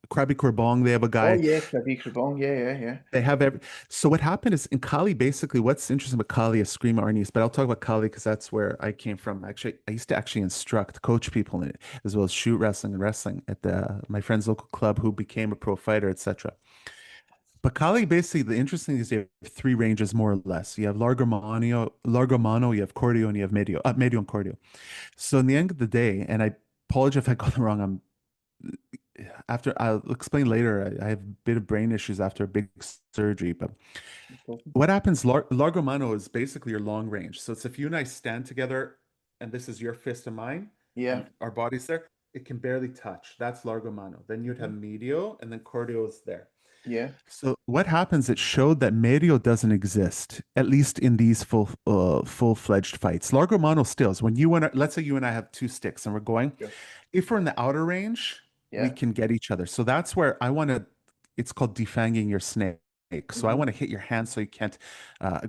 Krabi Korbong. They have a Oh, guy. yeah, Krabi Krabong. Yeah, yeah, yeah. They have every. So what happened is in Cali, basically, what's interesting about Cali is Scream Arnis, but I'll talk about Cali because that's where I came from. Actually, I used to actually instruct, coach people in it, as well as shoot wrestling and wrestling at my friend's local club, who became a pro fighter, etc. But Kali, basically, the interesting thing is you have three ranges more or less. You have Largo Mano, you have Cordio, and you have Medio and Cordio. So in the end of the day, and I apologize if I got it wrong, I'll explain later. I have a bit of brain issues after a big surgery. But No problem. what happens, Largo Mano is basically your long range. So it's if you and I stand together, and this is your fist and mine, Yeah. and our bodies there, it can barely touch. That's Largo Mano. Then you'd have Mhm. Medio, and then Cordio is there. Yeah. So what happens? It showed that Medio doesn't exist, at least in these full-fledged fights. Largo Mano stills. When you and let's say you and I have two sticks and we're going, Sure. if we're in the outer range, we Yeah. can get each other. So that's where I want to. It's called defanging your snake. So I Hmm. want to hit your hand so you can't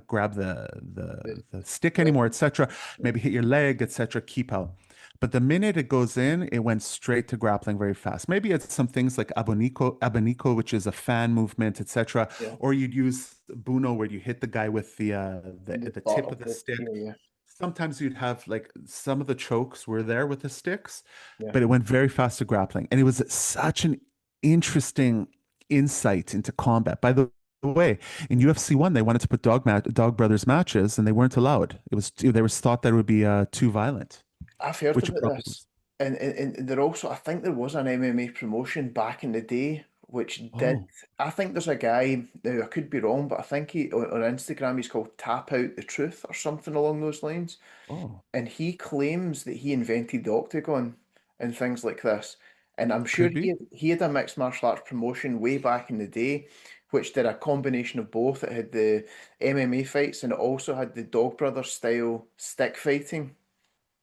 grab the, The the the stick anymore, weapon. etc. Yeah. Maybe hit your leg, etc. Keep out. But the minute it goes in, it went straight to grappling very fast. Maybe it's some things like abanico, which is a fan movement, etc. Yeah. Or you'd use buno, where you hit the guy with The the part tip of of the the, stick. yeah, yeah, Sometimes you'd have like some of the chokes were there with the sticks, yeah. but it went very fast to grappling. And it was such an interesting insight into combat. By the way, in UFC one, they wanted to put Dog Brothers matches, and they weren't allowed. They was thought that it would be too violent, I've heard which it about probably this. was. And there also, I think there was an MMA promotion back in the day which did. Oh, I think there's a guy, now I could be wrong, but I think he on Instagram he's called Tap Out the Truth or something along those lines. oh, And he claims that he invented the octagon and things like this. And I'm sure could be. he had a mixed martial arts promotion way back in the day which did a combination of both. It had the MMA fights and it also had the Dog Brothers style stick fighting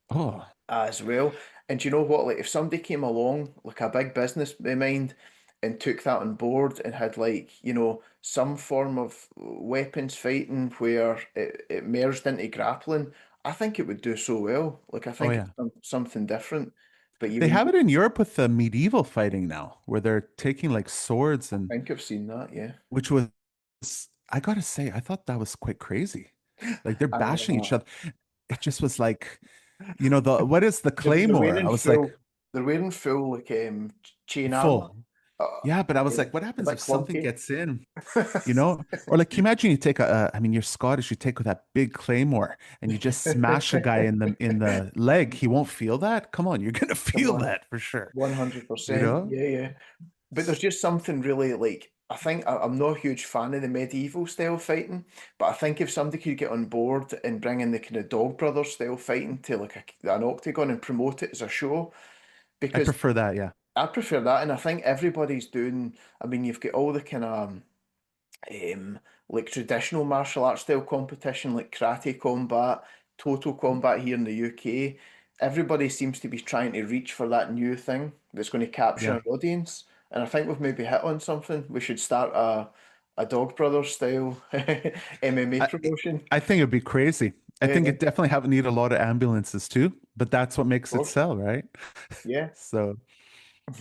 Oh, as well. And do you know what? Like, if somebody came along, like a big business mind, and took that on board and had like, some form of weapons fighting where it merged into grappling, I think it would do so well. Like, I oh think yeah. it's something different. But you They would, have it in Europe with the medieval fighting now, where they're taking like swords I and think I've seen that, yeah. which was, I gotta say, I thought that was quite crazy. Like they're And bashing each other. It just was like, the what is the they're claymore? wearing I was like, full like chain armor. full. Uh, Yeah, but I was yeah, like, what a happens bit if something clunky. gets in? Or like, can you imagine you take I mean, you're Scottish, you take with that big claymore and you just smash a guy in the leg. He won't feel that. Come on, you're gonna Come feel on, that for sure. You 100%. know? Yeah, yeah. But there's just something really like I think I'm not a huge fan of the medieval style fighting, but I think if somebody could get on board and bring in the kind of Dog Brothers style fighting to like an octagon and promote it as a show, I because prefer that, yeah. I prefer that, and I think everybody's doing. I mean, you've got all the kind of like traditional martial arts style competition, like karate combat, total combat here in the UK. Everybody seems to be trying to reach for that new thing that's going to capture Yeah. an audience. And I think we've maybe hit on something. We should start a Dog Brothers style MMA I promotion. I think it'd be crazy. I Yeah, think yeah, it of definitely have need a lot of ambulances too, but that's what makes it course. sell, right? Yeah. So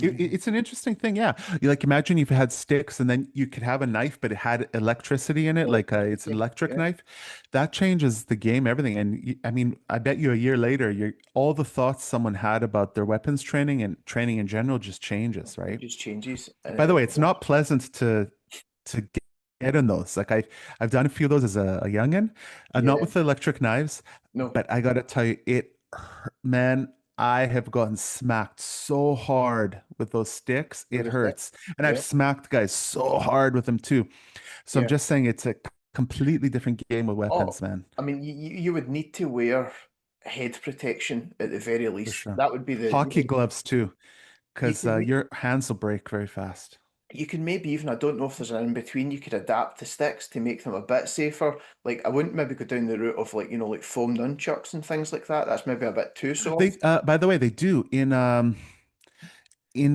it's an interesting thing, yeah. You like imagine if you had sticks and then you could have a knife, but it had electricity in it, like it's an Electricity. electric Yeah. knife. That changes the game, everything. And I mean, I bet you a year later, all the thoughts someone had about their weapons training and training in general just changes, It right? just changes. And By the way, it's not pleasant to get in those. Like I've done a few of those as a youngin, not yeah. with the electric knives, No, but I gotta tell you, man, I have gotten smacked so hard with those sticks, with it the stick. hurts. And I've Yeah. smacked guys so hard with them too. So I'm Yeah. just saying it's a completely different game with Oh, weapons, man, I mean, you would need to wear head protection at the very for least. sure. That would be Hockey gloves too, you because can your hands will break very fast. you can maybe even I don't know if there's an in between. You could adapt the sticks to make them a bit safer. Like I wouldn't maybe go down the route of like like foam nunchucks and things like that. That's maybe a bit too They, soft. by the way, they do in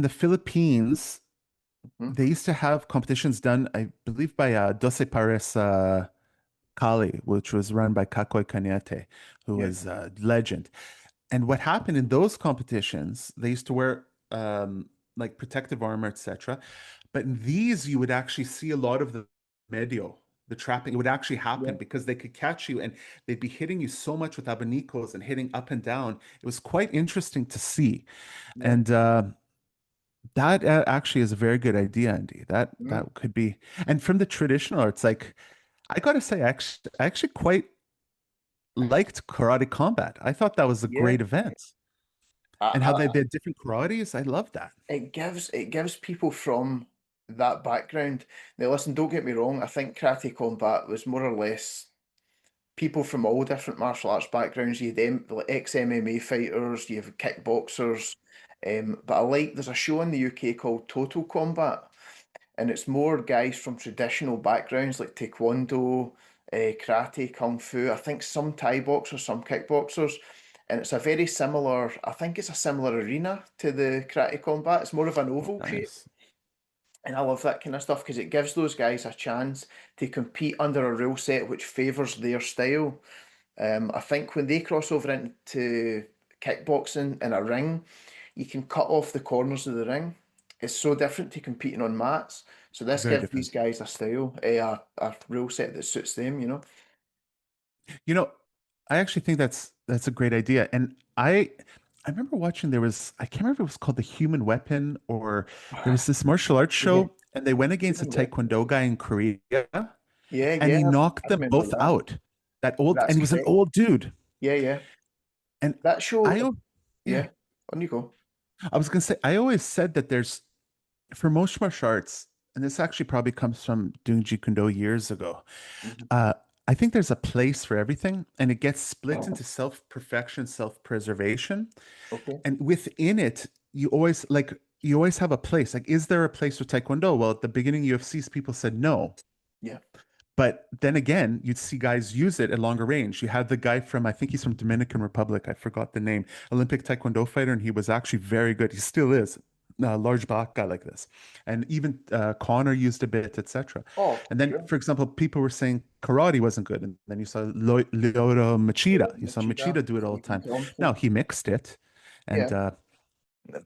the Philippines. Hmm. They used to have competitions done, I believe, by Doce Pares Kali, which was run by Kakoy Cañete, who Yeah, was a legend. And what happened in those competitions, they used to wear like protective armor, etc. But in these, you would actually see a lot of the medio, the trapping. It would actually happen yeah, because they could catch you and they'd be hitting you so much with abanicos and hitting up and down. It was quite interesting to see. yeah. And that actually is a very good idea, Andy. Mm, That could be. And from the traditional arts, like I gotta say, I actually quite liked karate combat. I thought that was a yeah. great event. I, And how I, they had different karates. I love that. it gives people from that background. Now, listen, don't get me wrong. I think karate combat was more or less people from all different martial arts backgrounds. You had like ex-MMA fighters, you have kickboxers. But there's a show in the UK called Total Combat, and it's more guys from traditional backgrounds like Taekwondo, karate, kung fu. I think some Thai boxers, some kickboxers. And it's a very similar, I think it's a similar arena to the karate combat. It's more of an oval shape. Nice. And I love that kind of stuff because it gives those guys a chance to compete under a rule set which favours their style. I think when they cross over into kickboxing in a ring, you can cut off the corners of the ring. It's so different to competing on mats. So this Very gives these different. guys a style, a rule set that suits them. You know, I actually think that's a great idea. And I remember watching I can't remember if it was called The Human Weapon or there was this martial arts Yeah, show and they went against a human weapon. Taekwondo guy in Korea Yeah, and yeah, he knocked I them remember both that. out. And That's he was an correct. old dude. Yeah, yeah. And That show, I, yeah, yeah, on you go. I was gonna say, I always said that for most martial arts, and this actually probably comes from doing Jeet Kune Do years ago. Mhm. Uh, I think there's a place for everything, and it gets split into self-perfection, self-preservation. Okay. And within it, you always like. you always have a place. Like, is there a place for Taekwondo? Well, at the beginning UFCs, people said no. Yeah. But then again, you'd see guys use it at longer range. You had the guy from, I think he's from Dominican Republic. I forgot the name. Olympic Taekwondo fighter, and he was actually very good. He still is a large black guy like this. And even Connor used a bit, etc. Oh, And then, sure. for example, people were saying karate wasn't good. And then you saw Lyoto Machida. You saw Machida, Machida do it all the Stephen time. Now, Thompson. he mixed it. And Yeah.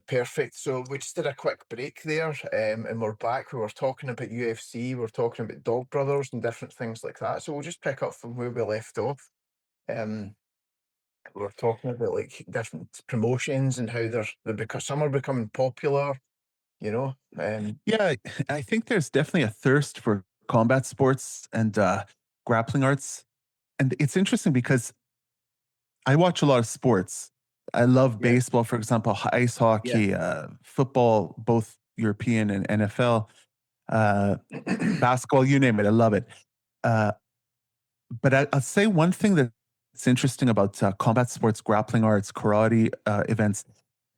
Perfect. So we just did a quick break there, and we're back. We were talking about UFC, we were talking about Dog Brothers and different things like that. So we'll just pick up from where we left off. Um, we were talking about like different promotions and how they're because some are becoming popular, you know. yeah, I think there's definitely a thirst for combat sports and grappling arts. And it's interesting because I watch a lot of sports. I love Yeah, baseball, for example, ice yeah, hockey, football, both European and NFL, uh, basketball, you name it. I love it. Uh, but I'll say one thing that's interesting about combat sports, grappling arts, karate events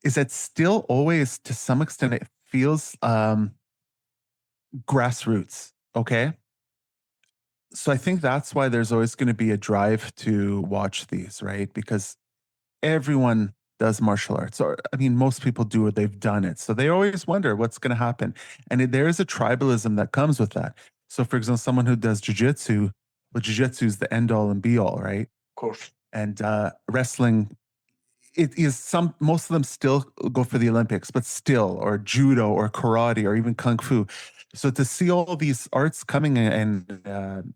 is that still always, to some extent, it feels grassroots. Okay. So I think that's why there's always going to be a drive to watch these, right? Because everyone does martial arts, or I mean, most people do it, they've done it. So they always wonder what's going to happen. And there is a tribalism that comes with that. So, for example, someone who does jujitsu, well, jujitsu is the end all and be all, right? of course. And wrestling, it is most of them still go for the Olympics, but still, or judo or karate or even kung fu. So to see all these arts coming and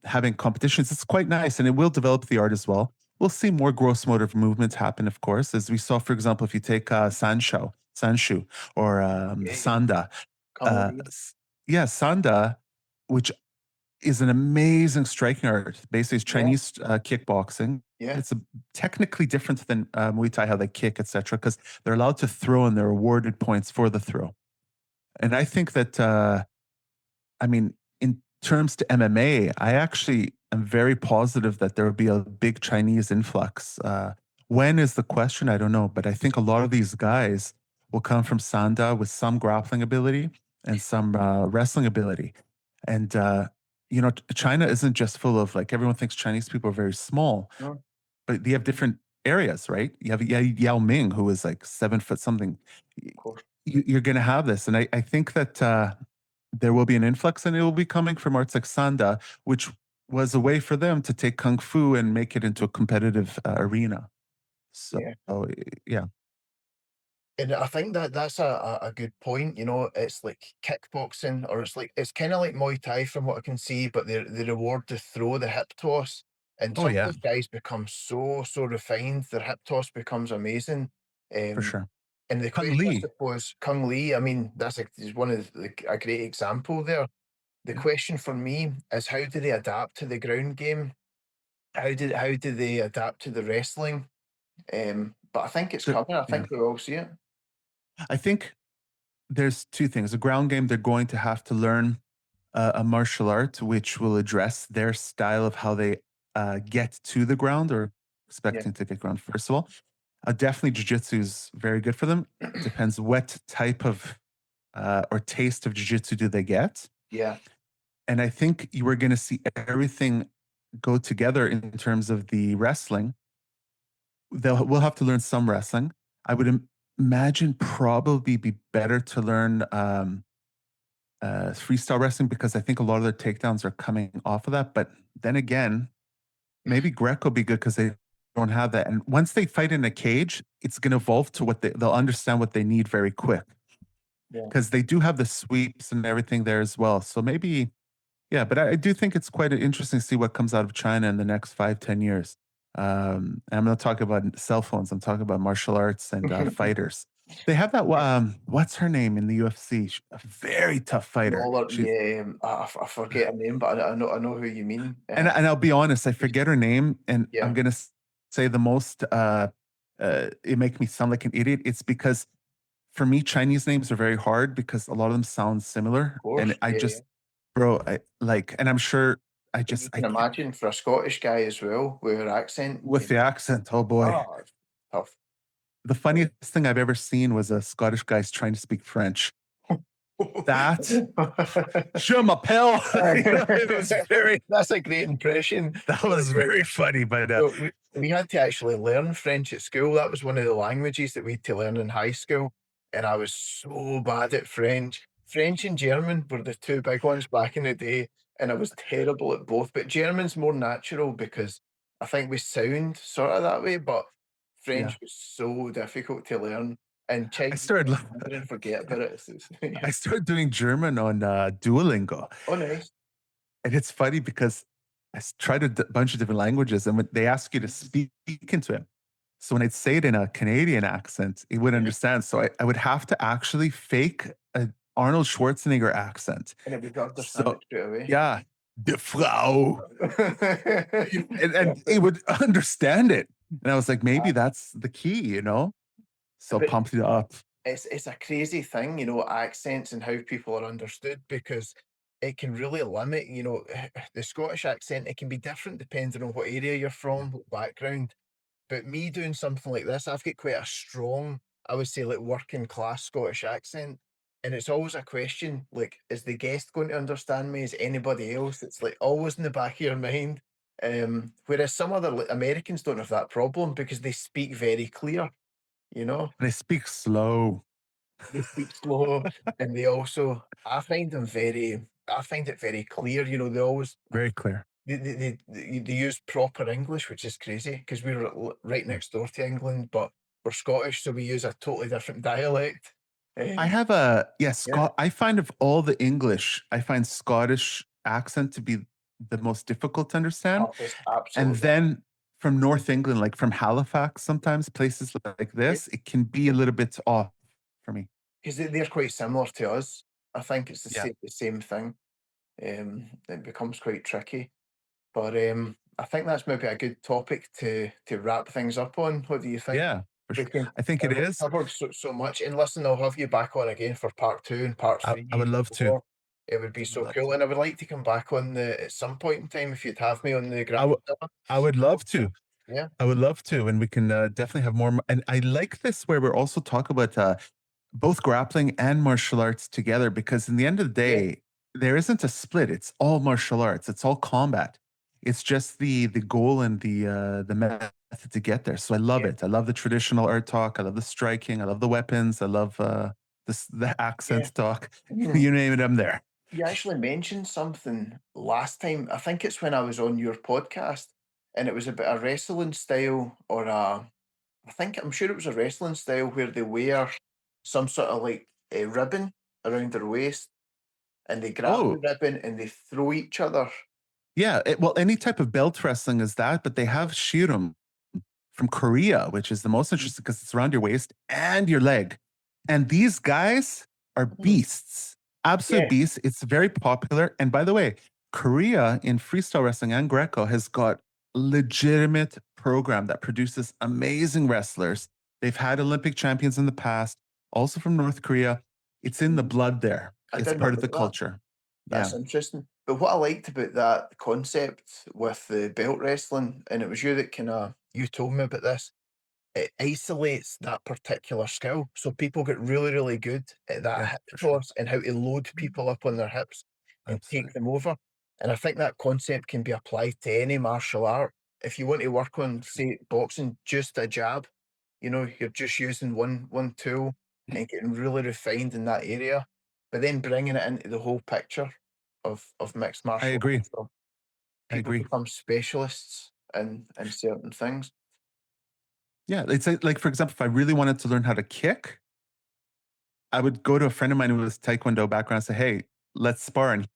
having competitions, it's quite nice, and it will develop the art as well. We'll see more gross motor movements happen, of course, as we saw, for example, if you take Sanshu, or Yeah, yeah. Sanda. Kung Uh, Lee. yeah, Sanda, which is an amazing striking art. Basically, it's Yeah, Chinese kickboxing. yeah. It's technically different than Muay Thai, how they kick, etc., because they're allowed to throw and they're awarded points for the throw. And I think that, I mean, in terms to MMA, I actually am very positive that there will be a big Chinese influx. When is the question? I don't know. But I think a lot of these guys will come from Sanda with some grappling ability and some wrestling ability. And, China isn't just full of, like, everyone thinks Chinese people are very small, No, but they have different areas, right? You have Yao Ming, who is like 7 foot something. of course. You're going to have this. And I think that there will be an influx, and it will be coming from arts like Sanda, which was a way for them to take Kung Fu and make it into a competitive arena. So, Yeah. yeah. And I think that that's a good point. You know, it's like kickboxing, or it's kind of like Muay Thai from what I can see, but they reward the throw, the hip toss, and Oh, some of yeah, these guys become so refined. Their hip toss becomes amazing. for Um, sure. and the Kung question, I Lee. suppose, Kung Lee. I mean, is one of a great example there. The Yeah. question for me is, how do they adapt to the ground game? How do they adapt to the wrestling? But I think it's coming. I Yeah. think we'll all see it. I think there's two things. The ground game, they're going to have to learn a martial art which will address their style of how they get to the ground, or Yeah. expecting to get ground. First of all, definitely jiu-jitsu is very good for them. Depends what type of or taste of jiu-jitsu do they get. Yeah. And I think you were going to see everything go together in terms of the wrestling. We'll have to learn some wrestling. I would imagine probably be better to learn freestyle wrestling, because I think a lot of their takedowns are coming off of that. But then again, maybe Greco will be good because they don't have that. And once they fight in a cage, it's going to evolve to what they'll understand what they need very quick, Yeah. because they do have the sweeps and everything there as well. So maybe, yeah, but I do think it's quite interesting to see what comes out of China in the next 5, 10 years. And I'm not talking about cell phones. I'm talking about martial arts and fighters. They have that. Yeah. What's her name in the UFC? A very tough fighter. Lawler, She's yeah, I forget her name, but I know who you mean. and I'll be honest, I forget her name, and I'm Yeah, of gonna say the most. It makes me sound like an idiot. It's because for me, Chinese names are very hard because a lot of them sound similar, and course. I Yeah, yeah. just, bro, I like, and I'm sure And you I can imagine for a Scottish guy as well, with her accent. with the accent. Oh boy, Oh, it's tough. the funniest thing I've ever seen was a Scottish guy trying to speak French. That je m'appelle. It was very. That's a great impression. That was very funny, but So we had to actually learn French at school. That was one of the languages that we had to learn in high school. And I was so bad at French. French and German were the two big ones back in the day. And I was terrible at both. But German's more natural because I think we sound sort of that way. But yeah, French was so difficult to learn. And I Chinese, started. I didn't forget about it. Yeah. I started doing German on Duolingo, Oh, nice. and it's funny because tried a bunch of different languages, and when they ask you to speak into it. So when I'd say it in a Canadian accent, he would understand. So I would have to actually fake a Arnold Schwarzenegger accent. And it would understand it So straight away. yeah, the Frau, and he would understand it. And I was like, maybe that's the key, you know? So But pumped it up. it's a crazy thing, you know, accents and how people are understood because it can really limit, you know, the Scottish accent. It can be different depending on what area you're from, what background. But me doing something like this, I've got quite a strong, I would say, like working class Scottish accent. And it's always a question like, is the guest going to understand me? Is anybody else? It's like always in the back of your mind. Whereas some other like, Americans don't have that problem because they speak very clear, you know? And I speak slow, They speak slow, and they also I find it very clear, you know, they always very clear. they use proper English, which is crazy because we're right next door to England, but we're Scottish, so we use a totally different dialect. I Um, have a yeah, yeah, Scott. I find of all the English, I find Scottish accent to be the most difficult to understand. it's And absolutely then from North England, like from Halifax, sometimes places like this, it can be a little bit off for me. because they're quite similar to us. I think it's Yeah, the same thing. It becomes quite tricky. But I think that's maybe a good topic to wrap things up on. What do you think? yeah, for We sure. can I think it we've is. covered so much. And listen, I'll have you back on again for part two and part I would three. love to. Four. It would be I would so love cool. to. And I would like to come back on the at some point in time if you'd have me on the I would. Grapplezilla. I would love to. Yeah. I would love to, and we can definitely have more. And I like this where we're also talk about both grappling and martial arts together because in the end of the Yeah. day, there isn't a split. It's all martial arts. It's all combat. It's just the goal and the method to get there. So I love Yeah. it. I love the traditional art talk. I love the striking. I love the weapons. I love the Yeah. accent talk. Mhm. You name it, I'm there. You actually mentioned something last time. I think it's when I was on your podcast, and it was about a wrestling style or a I'm sure it was a wrestling style where they wear some sort of like a ribbon around their waist and they grab the Oh, ribbon and they throw each other. yeah. Well, any type of belt wrestling is that, but they have shirum from Korea, which is the most interesting because it's around your waist and your leg. And these guys are Mhm. beasts, absolute Yeah. beasts. It's very popular. And by the way, Korea in freestyle wrestling and Greco has got legitimate program that produces amazing wrestlers. They've had Olympic champions in the past, also from North Korea. It's in the Mhm. blood there. I It's didn't know part of the about that. culture. Yeah. That's interesting. But what I liked about that concept with the belt wrestling, and it was you that kind of you told me about this, it isolates that particular skill. So people get really, really good at that Yeah, hip for sure. toss and how to load people up on their hips and take Absolutely. them over. And I think that concept can be applied to any martial art. If you want to work on, say, boxing, just a jab, you know, you're just using one tool and getting really refined in that area, but then bringing it into the whole picture of mixed I martial agree. arts. So I people agree. become specialists in certain things. Yeah, it's like for example, if I really wanted to learn how to kick, I would go to a friend of mine who was Taekwondo background and say, "Hey, let's spar," and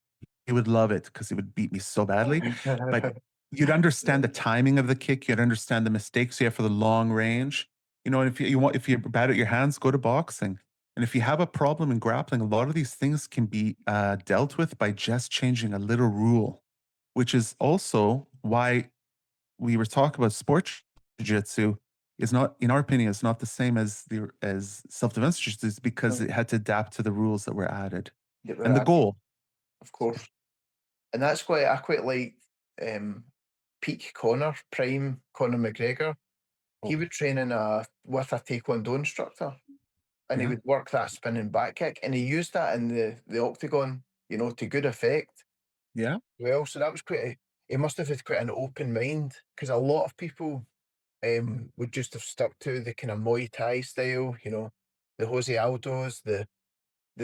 he would love it because he would beat me so badly. But you'd understand the timing of the kick, you'd understand the mistakes you have for the long range. You know, and if you're bad at your hands, go to boxing. And if you have a problem in grappling, a lot of these things can be dealt with by just changing a little rule, which is also why we were talking about sports jiu-jitsu is not, in our opinion, is not the same as self-defense jiu-jitsu because No, it had to adapt to the rules that were added that were and the added, goal. of course. And that's I quite like um, peak Conor, prime Conor McGregor. he Oh, would train with a Taekwondo instructor, and he yeah. would work that spinning back kick, and he used that in the octagon, to good effect. Yeah. Well, so that was he must have had quite an open mind, because a lot of people would just have stuck to the kind of Muay Thai style, the Jose Aldos, the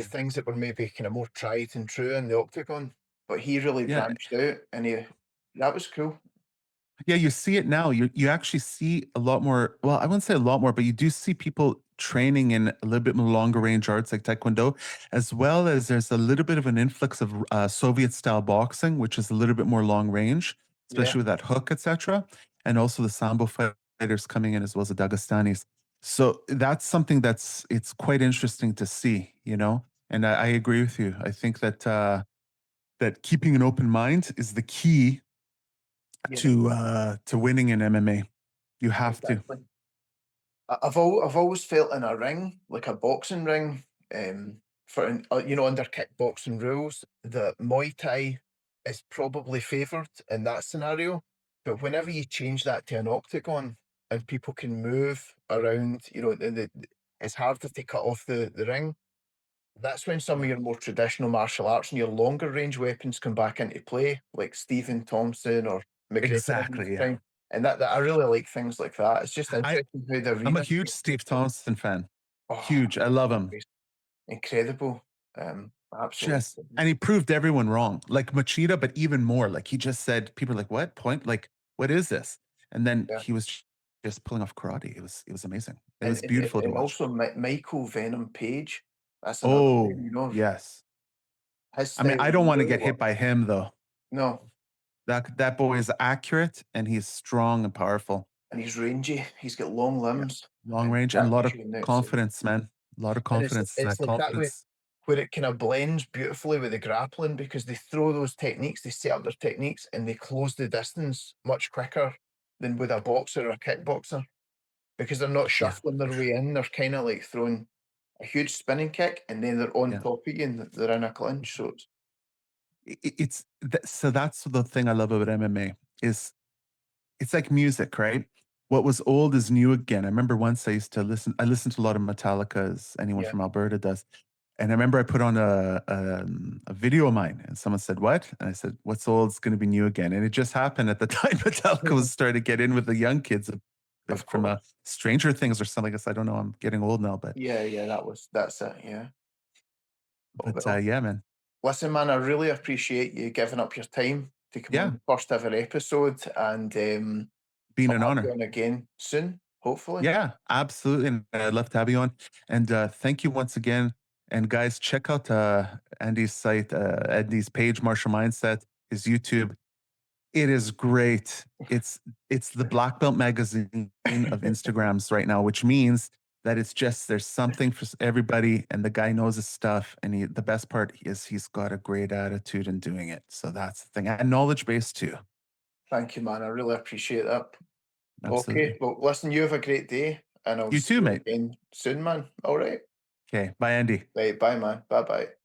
things that were maybe kind of more tried and true in the octagon. But he really Yeah. branched out, and that was cool. Yeah, you see it now. You actually see a lot more. Well, I wouldn't say a lot more, but you do see people training in a little bit more longer range arts like Taekwondo, as well as there's a little bit of an influx of Soviet style boxing, which is a little bit more long range, Yeah, especially with that hook, etc. And also the Sambo fighters coming in as well as the Dagestanis. So that's something it's quite interesting to see, And I agree with you. I think that keeping an open mind is the key yeah, to winning in MMA. You have to. exactly. I've always felt in a ring, like a boxing ring, under kickboxing rules, that Muay Thai is probably favoured in that scenario. But whenever you change that to an octagon and people can move around, it's harder to cut off the ring. That's when some of Yeah. your more traditional martial arts and your longer range weapons come back into play, like Stephen Thompson or McGregor in his Exactly. Yeah. time. And that I really like things like that. It's just I interesting how the I'm a arena huge changes. Steve Thompson fan. Oh, Huge. I love him. incredible. Absolutely. And he proved everyone wrong. Like Machida, but even more. Like he just said, people are like, what point? Like, what is this? And then Yeah. he was just pulling off karate. It was amazing. It And was beautiful to watch. also Michael Venom Page. That's another Oh, name, yes. his I mean, style I don't want to really get hit works. by him though. No, That boy is accurate and he's strong and powerful. and he's rangy. He's got long Yeah. limbs, Long and range and a that lot gives of you an outside. confidence, man. A lot of And it's confidence. it's That like that way confidence. where it kind of blends beautifully with the grappling, because they throw those techniques, they set up their techniques, and they close the distance much quicker than with a boxer or a kickboxer, because they're not Yeah. shuffling their way in. They're kind of like throwing a huge spinning kick, and then they're on Yeah. top of you, and they're in a clinch. So So that's the thing I love about MMA is it's like music, right? What was old is new again. I remember once I listened to a lot of Metallica, as anyone yeah, from Alberta does. And I remember I put on a video of mine and someone said, what? And I said, what's old is going to be new again. And it just happened at the time Metallica was starting to get in with the young kids of from course. Stranger Things or something. I guess I don't know. I'm getting old now, but, Yeah, yeah, that's it. Yeah. Oh, but well, yeah, man. listen, man, I really appreciate you giving up your time to come on Yeah. the first ever episode, and Been I'll an have you honor. on again soon, hopefully. Yeah, absolutely. And I'd love to have you on. And thank you once again. And guys, check out Andy's site, Andy's page, Martial Mindset, his YouTube. It is great. It's the Black Belt magazine of Instagrams right now, which means that there's something for everybody, and the guy knows his stuff. And the best part is he's got a great attitude in doing it. So that's the thing, and knowledge base too. Thank you, man. I really appreciate that. Okay, Absolutely. well, listen, you have a great day, and I'll You see too, you mate. again soon, man. All right. Okay, bye, Andy. Right, bye, man. Bye bye.